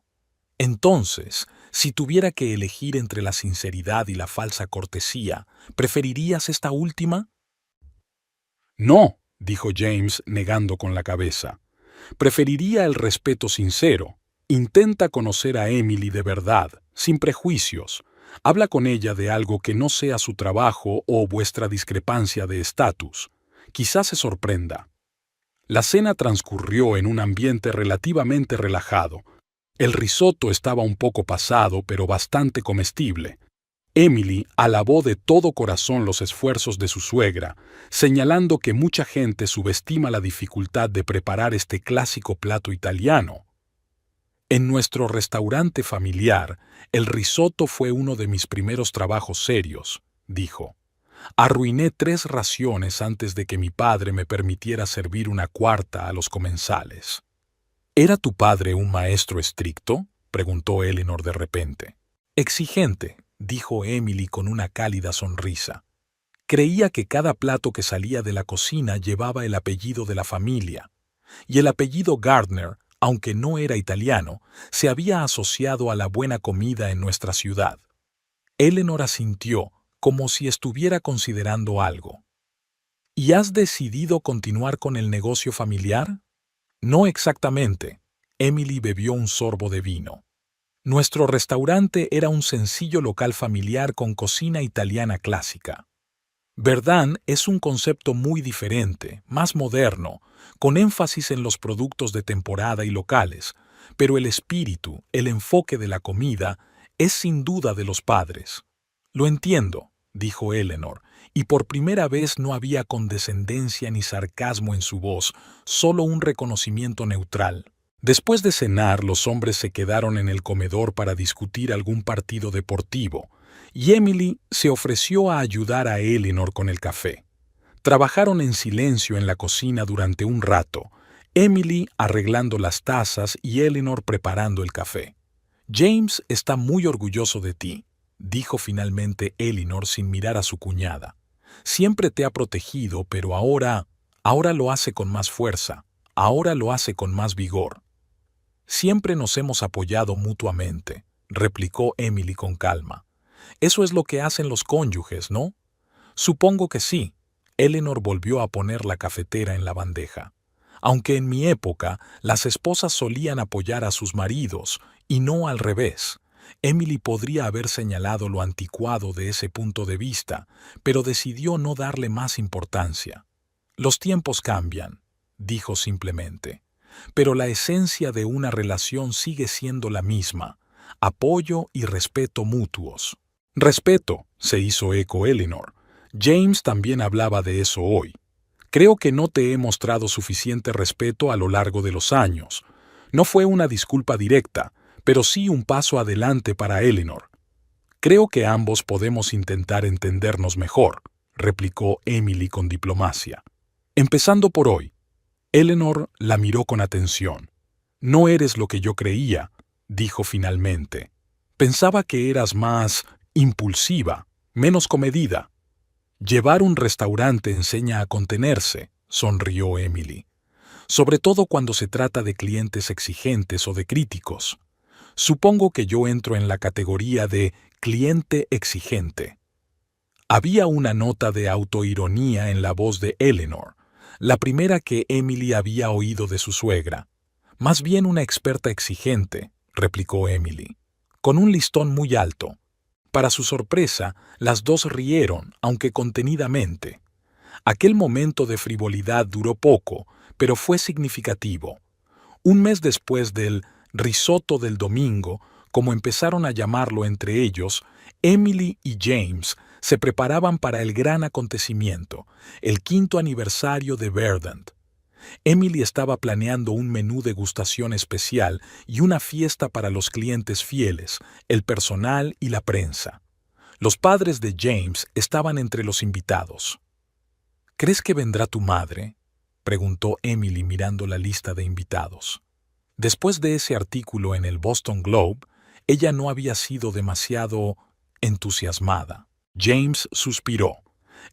«Entonces, si tuviera que elegir entre la sinceridad y la falsa cortesía, ¿preferirías esta última?» «No», dijo James negando con la cabeza. «Preferiría el respeto sincero. Intenta conocer a Emily de verdad, sin prejuicios. Habla con ella de algo que no sea su trabajo o vuestra discrepancia de estatus. Quizás se sorprenda». La cena transcurrió en un ambiente relativamente relajado. El risotto estaba un poco pasado, pero bastante comestible. Emily alabó de todo corazón los esfuerzos de su suegra, señalando que mucha gente subestima la dificultad de preparar este clásico plato italiano. «En nuestro restaurante familiar, el risotto fue uno de mis primeros trabajos serios», dijo. «Arruiné 3 raciones antes de que mi padre me permitiera servir una cuarta a los comensales». «¿Era tu padre un maestro estricto?», preguntó Eleanor de repente. «Exigente», dijo Emily con una cálida sonrisa. «Creía que cada plato que salía de la cocina llevaba el apellido de la familia, y el apellido Gardner, aunque no era italiano, se había asociado a la buena comida en nuestra ciudad». Eleanor asintió, como si estuviera considerando algo. «¿Y has decidido continuar con el negocio familiar?». «No exactamente». Emily bebió un sorbo de vino. «Nuestro restaurante era un sencillo local familiar con cocina italiana clásica. Verdun es un concepto muy diferente, más moderno, con énfasis en los productos de temporada y locales, pero el espíritu, el enfoque de la comida, es sin duda de los padres». «Lo entiendo», dijo Eleanor, y por primera vez no había condescendencia ni sarcasmo en su voz, solo un reconocimiento neutral. Después de cenar, los hombres se quedaron en el comedor para discutir algún partido deportivo, y Emily se ofreció a ayudar a Eleanor con el café. Trabajaron en silencio en la cocina durante un rato, Emily arreglando las tazas y Eleanor preparando el café. «James está muy orgulloso de ti», dijo finalmente Eleanor sin mirar a su cuñada. «Siempre te ha protegido, pero ahora lo hace con más fuerza, ahora lo hace con más vigor». «Siempre nos hemos apoyado mutuamente», replicó Emily con calma. «Eso es lo que hacen los cónyuges, ¿no?». «Supongo que sí». Eleanor volvió a poner la cafetera en la bandeja. «Aunque en mi época las esposas solían apoyar a sus maridos, y no al revés». Emily podría haber señalado lo anticuado de ese punto de vista, pero decidió no darle más importancia. «Los tiempos cambian», dijo simplemente, «pero la esencia de una relación sigue siendo la misma: apoyo y respeto mutuos». «Respeto», se hizo eco Eleanor. «James también hablaba de eso hoy. Creo que no te he mostrado suficiente respeto a lo largo de los años. No fue una disculpa directa, pero sí un paso adelante para Eleanor». «Creo que ambos podemos intentar entendernos mejor», replicó Emily con diplomacia. «Empezando por hoy». Eleanor la miró con atención. «No eres lo que yo creía», dijo finalmente. «Pensaba que eras más impulsiva, menos comedida». «Llevar un restaurante enseña a contenerse», sonrió Emily. «Sobre todo cuando se trata de clientes exigentes o de críticos. Supongo que yo entro en la categoría de cliente exigente». Había una nota de autoironía en la voz de Eleanor, la primera que Emily había oído de su suegra. «Más bien una experta exigente», replicó Emily, «con un listón muy alto». Para su sorpresa, las dos rieron, aunque contenidamente. Aquel momento de frivolidad duró poco, pero fue significativo. Un mes después del risotto del domingo, como empezaron a llamarlo entre ellos, Emily y James se preparaban para el gran acontecimiento, el 5º aniversario de Verdun. Emily estaba planeando un menú degustación especial y una fiesta para los clientes fieles, el personal y la prensa. Los padres de James estaban entre los invitados. «¿Crees que vendrá tu madre?», preguntó Emily mirando la lista de invitados. Después de ese artículo en el Boston Globe, ella no había sido demasiado entusiasmada. James suspiró.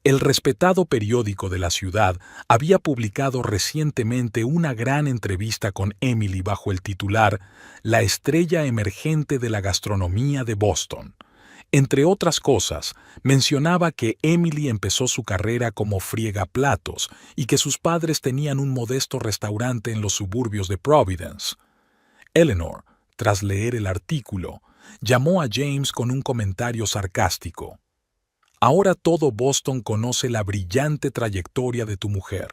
El respetado periódico de la ciudad había publicado recientemente una gran entrevista con Emily bajo el titular La estrella emergente de la gastronomía de Boston. Entre otras cosas, mencionaba que Emily empezó su carrera como friegaplatos y que sus padres tenían un modesto restaurante en los suburbios de Providence. Eleanor, tras leer el artículo, llamó a James con un comentario sarcástico. Ahora todo Boston conoce la brillante trayectoria de tu mujer.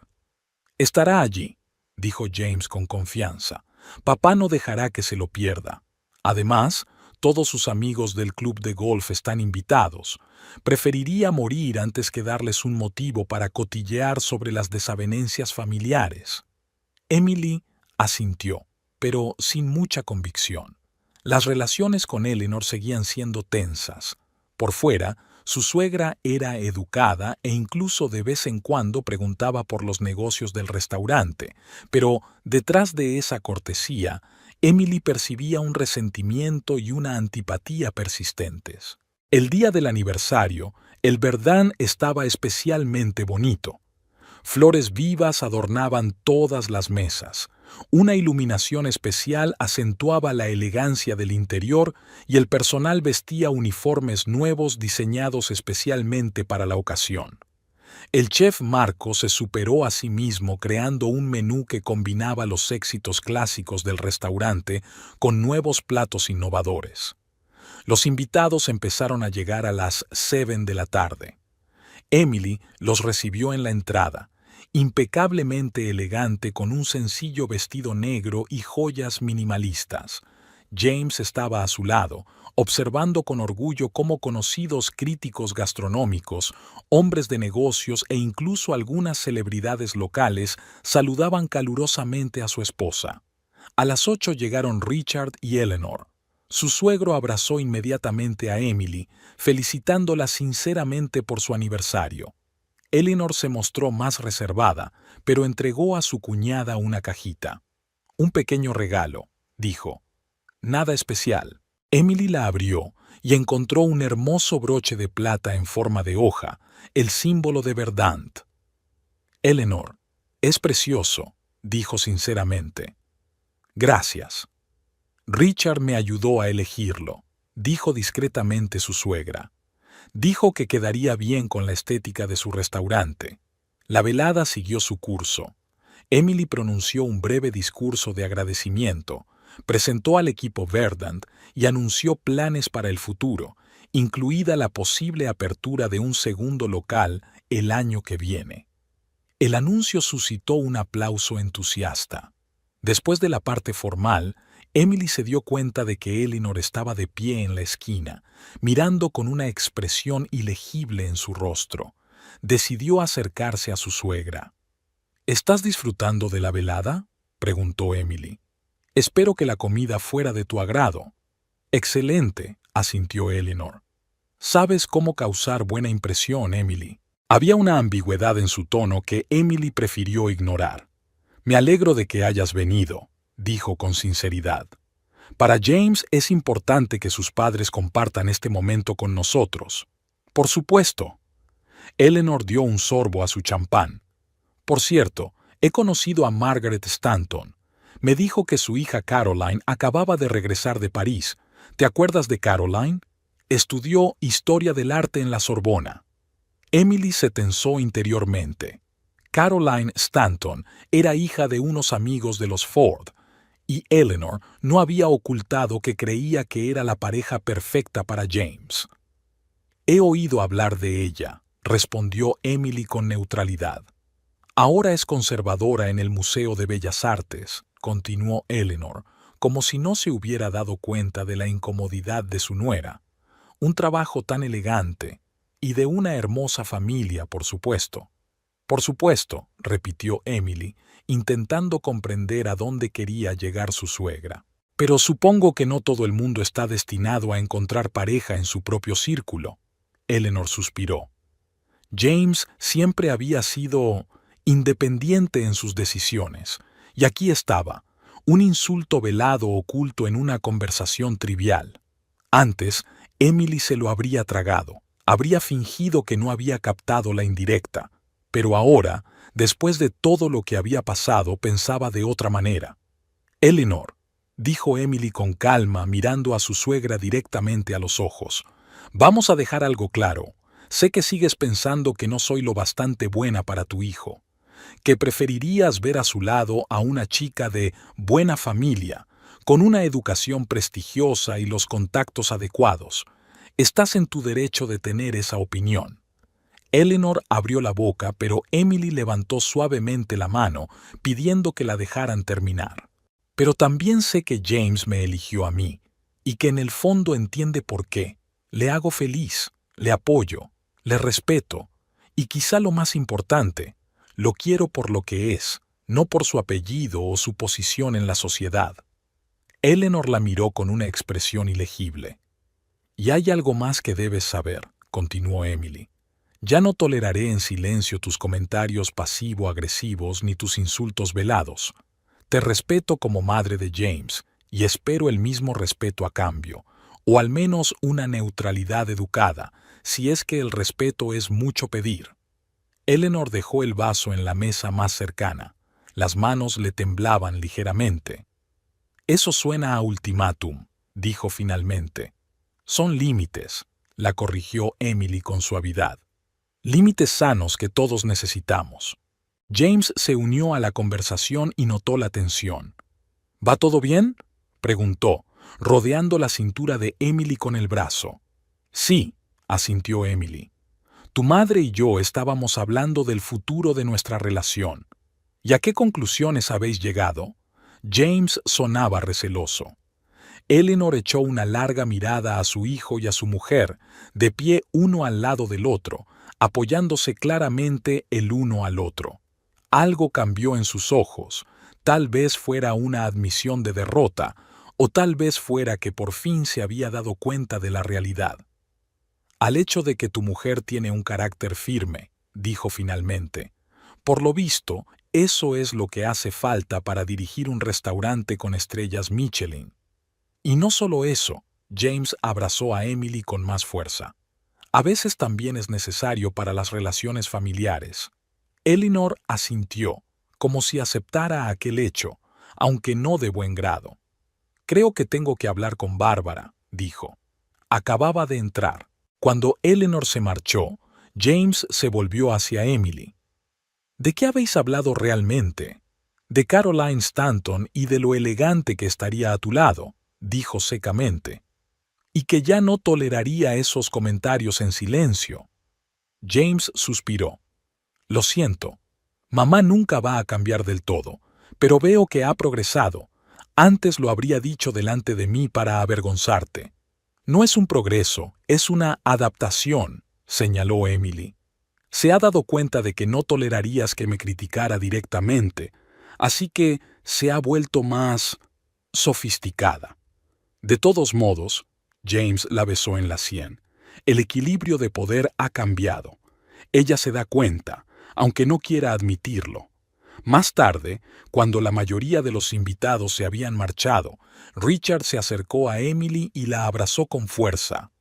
Estará allí, dijo James con confianza. Papá no dejará que se lo pierda. Además, todos sus amigos del club de golf están invitados. Preferiría morir antes que darles un motivo para cotillear sobre las desavenencias familiares. Emily asintió, pero sin mucha convicción. Las relaciones con Eleanor seguían siendo tensas. Por fuera, su suegra era educada e incluso de vez en cuando preguntaba por los negocios del restaurante, pero detrás de esa cortesía, Emily percibía un resentimiento y una antipatía persistentes. El día del aniversario, el Verdun estaba especialmente bonito. Flores vivas adornaban todas las mesas. Una iluminación especial acentuaba la elegancia del interior y el personal vestía uniformes nuevos diseñados especialmente para la ocasión. El chef Marco se superó a sí mismo creando un menú que combinaba los éxitos clásicos del restaurante con nuevos platos innovadores. Los invitados empezaron a llegar a las 7 de la tarde. Emily los recibió en la entrada, impecablemente elegante con un sencillo vestido negro y joyas minimalistas. James estaba a su lado, observando con orgullo cómo conocidos críticos gastronómicos, hombres de negocios e incluso algunas celebridades locales saludaban calurosamente a su esposa. A las 8 llegaron Richard y Eleanor. Su suegro abrazó inmediatamente a Emily, felicitándola sinceramente por su aniversario. Eleanor se mostró más reservada, pero entregó a su cuñada una cajita. Un pequeño regalo, dijo. Nada especial. Emily la abrió y encontró un hermoso broche de plata en forma de hoja, el símbolo de Verdant. Eleanor, es precioso, dijo sinceramente. Gracias. Richard me ayudó a elegirlo, dijo discretamente su suegra. Dijo que quedaría bien con la estética de su restaurante. La velada siguió su curso. Emily pronunció un breve discurso de agradecimiento, presentó al equipo Verdant y anunció planes para el futuro, incluida la posible apertura de un segundo local el año que viene. El anuncio suscitó un aplauso entusiasta. Después de la parte formal, Emily se dio cuenta de que Eleanor estaba de pie en la esquina, mirando con una expresión ilegible en su rostro. Decidió acercarse a su suegra. ¿Estás disfrutando de la velada?, preguntó Emily. Espero que la comida fuera de tu agrado. Excelente, asintió Eleanor. Sabes cómo causar buena impresión, Emily. Había una ambigüedad en su tono que Emily prefirió ignorar. Me alegro de que hayas venido, dijo con sinceridad. Para James es importante que sus padres compartan este momento con nosotros. Por supuesto. Eleanor dio un sorbo a su champán. Por cierto, he conocido a Margaret Stanton. Me dijo que su hija Caroline acababa de regresar de París. ¿Te acuerdas de Caroline? Estudió Historia del Arte en la Sorbona. Emily se tensó interiormente. Caroline Stanton era hija de unos amigos de los Ford, y Eleanor no había ocultado que creía que era la pareja perfecta para James. He oído hablar de ella, respondió Emily con neutralidad. Ahora es conservadora en el Museo de Bellas Artes, continuó Eleanor, como si no se hubiera dado cuenta de la incomodidad de su nuera. Un trabajo tan elegante, y de una hermosa familia, por supuesto. Por supuesto, repitió Emily, intentando comprender a dónde quería llegar su suegra. Pero supongo que no todo el mundo está destinado a encontrar pareja en su propio círculo. Eleanor suspiró. James siempre había sido independiente en sus decisiones, y aquí estaba, un insulto velado oculto en una conversación trivial. Antes, Emily se lo habría tragado, Habría fingido que no había captado la indirecta, pero ahora, después de todo lo que había pasado, pensaba de otra manera. «Eleanor», dijo Emily con calma, mirando a su suegra directamente a los ojos, «vamos a dejar algo claro. Sé que sigues pensando que no soy lo bastante buena para tu hijo, que preferirías ver a su lado a una chica de buena familia, con una educación prestigiosa y los contactos adecuados. Estás en tu derecho de tener esa opinión». Eleanor abrió la boca, pero Emily levantó suavemente la mano, pidiendo que la dejaran terminar. «Pero también sé que James me eligió a mí, y que en el fondo entiende por qué. Le hago feliz, le apoyo, le respeto, y quizá lo más importante, lo quiero por lo que es, no por su apellido o su posición en la sociedad». Eleanor la miró con una expresión ilegible. «Y hay algo más que debes saber», continuó Emily. «Ya no toleraré en silencio tus comentarios pasivo-agresivos ni tus insultos velados. Te respeto como madre de James y espero el mismo respeto a cambio, o al menos una neutralidad educada, si es que el respeto es mucho pedir». Eleanor dejó el vaso en la mesa más cercana. Las manos le temblaban ligeramente. «Eso suena a ultimátum», dijo finalmente. «Son límites», la corrigió Emily con suavidad. «Límites sanos que todos necesitamos». James se unió a la conversación y notó la tensión. «¿Va todo bien?», preguntó, rodeando la cintura de Emily con el brazo. «Sí», asintió Emily. «Tu madre y yo estábamos hablando del futuro de nuestra relación. ¿Y a qué conclusiones habéis llegado?». James sonaba receloso. Eleanor echó una larga mirada a su hijo y a su mujer, de pie uno al lado del otro, apoyándose claramente el uno al otro. Algo cambió en sus ojos, tal vez fuera una admisión de derrota, o tal vez fuera que por fin se había dado cuenta de la realidad. «Al hecho de que tu mujer tiene un carácter firme», dijo finalmente. «Por lo visto, eso es lo que hace falta para dirigir un restaurante con estrellas Michelin». Y no solo eso, James abrazó a Emily con más fuerza. «A veces también es necesario para las relaciones familiares». Eleanor asintió, como si aceptara aquel hecho, aunque no de buen grado. «Creo que tengo que hablar con Bárbara», dijo. Acababa de entrar. Cuando Eleanor se marchó, James se volvió hacia Emily. «¿De qué habéis hablado realmente?». «De Caroline Stanton y de lo elegante que estaría a tu lado», dijo secamente. «Y que ya no toleraría esos comentarios en silencio». James suspiró. «Lo siento. Mamá nunca va a cambiar del todo, pero veo que ha progresado. Antes lo habría dicho delante de mí para avergonzarte». «No es un progreso, es una adaptación», señaló Emily. «Se ha dado cuenta de que no tolerarías que me criticara directamente, así que se ha vuelto más sofisticada». «De todos modos», James la besó en la sien, «el equilibrio de poder ha cambiado. Ella se da cuenta, aunque no quiera admitirlo». Más tarde, cuando la mayoría de los invitados se habían marchado, Richard se acercó a Emily y la abrazó con fuerza.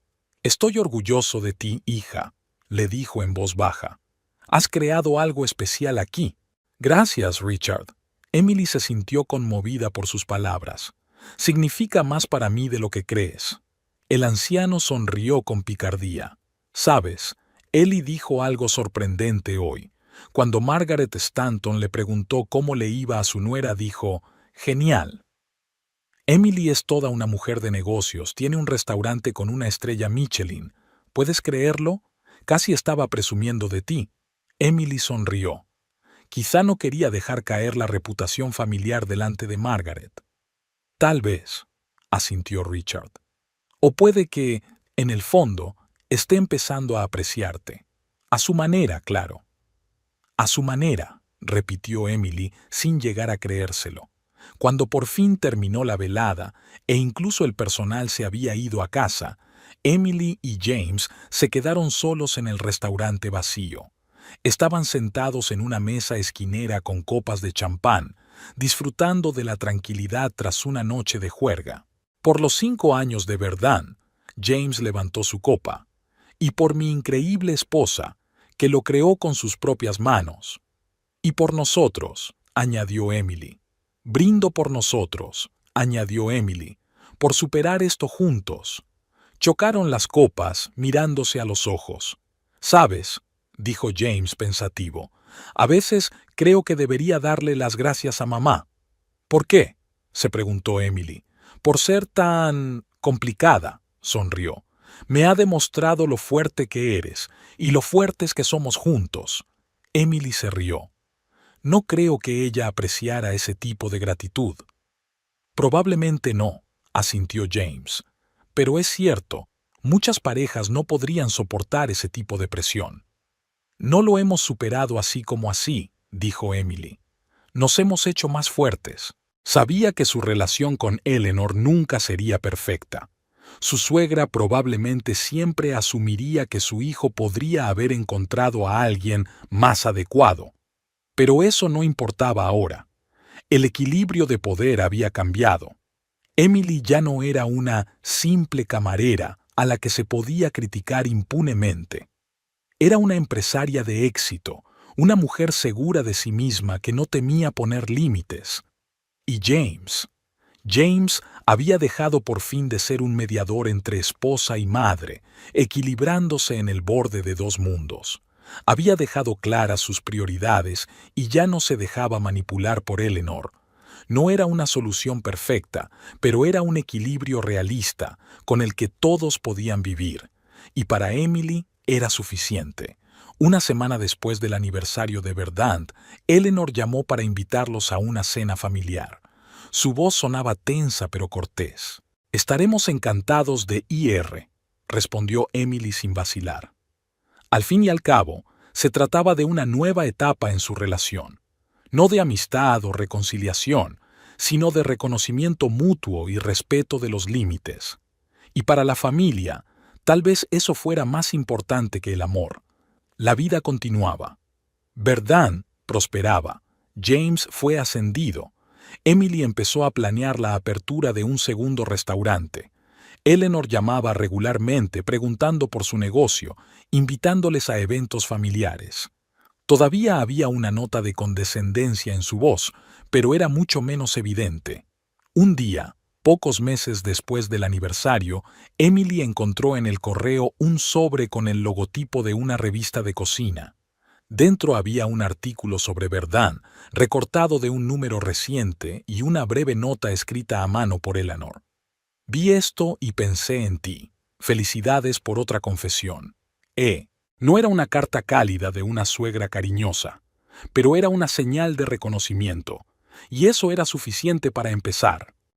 «Estoy orgulloso de ti, hija», le dijo en voz baja. «Has creado algo especial aquí». «Gracias, Richard». Emily se sintió conmovida por sus palabras. «Significa más para mí de lo que crees». El anciano sonrió con picardía. «Sabes, Ellie dijo algo sorprendente hoy. Cuando Margaret Stanton le preguntó cómo le iba a su nuera, dijo, «Genial». Emily es toda una mujer de negocios, tiene un restaurante con una estrella Michelin. ¿Puedes creerlo? Casi estaba presumiendo de ti». Emily sonrió. Quizá no quería dejar caer la reputación familiar delante de Margaret. «Tal vez», asintió Richard. «O puede que, en el fondo, esté empezando a apreciarte. A su manera, claro». «A su manera», repitió Emily sin llegar a creérselo. Cuando por fin terminó la velada e incluso el personal se había ido a casa, Emily y James se quedaron solos en el restaurante vacío. Estaban sentados en una mesa esquinera con copas de champán, disfrutando de la tranquilidad tras una noche de juerga. «Por los 5 años de Verdun», James levantó su copa, y por mi increíble esposa, que lo creó con sus propias manos. Y por nosotros, añadió Emily. Brindo por nosotros, añadió Emily, por superar esto juntos. Chocaron las copas, mirándose a los ojos. «Sabes», dijo James pensativo, «a veces creo que debería darle las gracias a mamá». «¿Por qué?», se preguntó Emily. «Por ser tan complicada», sonrió. «Me ha demostrado lo fuerte que eres y lo fuertes que somos juntos». Emily se rió. No creo que ella apreciara ese tipo de gratitud. Probablemente no, asintió James. Pero es cierto, muchas parejas no podrían soportar ese tipo de presión. No lo hemos superado así como así, dijo Emily. Nos hemos hecho más fuertes. Sabía que su relación con Eleanor nunca sería perfecta. Su suegra probablemente siempre asumiría que su hijo podría haber encontrado a alguien más adecuado. Pero eso no importaba ahora. El equilibrio de poder había cambiado. Emily ya no era una simple camarera a la que se podía criticar impunemente. Era una empresaria de éxito, una mujer segura de sí misma que no temía poner límites. Y James había dejado por fin de ser un mediador entre esposa y madre, equilibrándose en el borde de dos mundos. Había dejado claras sus prioridades y ya no se dejaba manipular por Eleanor. No era una solución perfecta, pero era un equilibrio realista con el que todos podían vivir. Y para Emily era suficiente. Una semana después del aniversario de Verdant, Eleanor llamó para invitarlos a una cena familiar. Su voz sonaba tensa pero cortés. «Estaremos encantados de ir», respondió Emily sin vacilar. Al fin y al cabo, se trataba de una nueva etapa en su relación. No de amistad o reconciliación, sino de reconocimiento mutuo y respeto de los límites. Y para la familia, tal vez eso fuera más importante que el amor. La vida continuaba. Verdant prosperaba. James fue ascendido. Emily empezó a planear la apertura de un segundo restaurante. Eleanor llamaba regularmente preguntando por su negocio, invitándoles a eventos familiares. Todavía había una nota de condescendencia en su voz, pero era mucho menos evidente. Un día, pocos meses después del aniversario, Emily encontró en el correo un sobre con el logotipo de una revista de cocina. Dentro había un artículo sobre Verdant, recortado de un número reciente y una breve nota escrita a mano por Eleanor. «Vi esto y pensé en ti. Felicidades por otra confesión. No era una carta cálida de una suegra cariñosa, pero era una señal de reconocimiento, y eso era suficiente para empezar.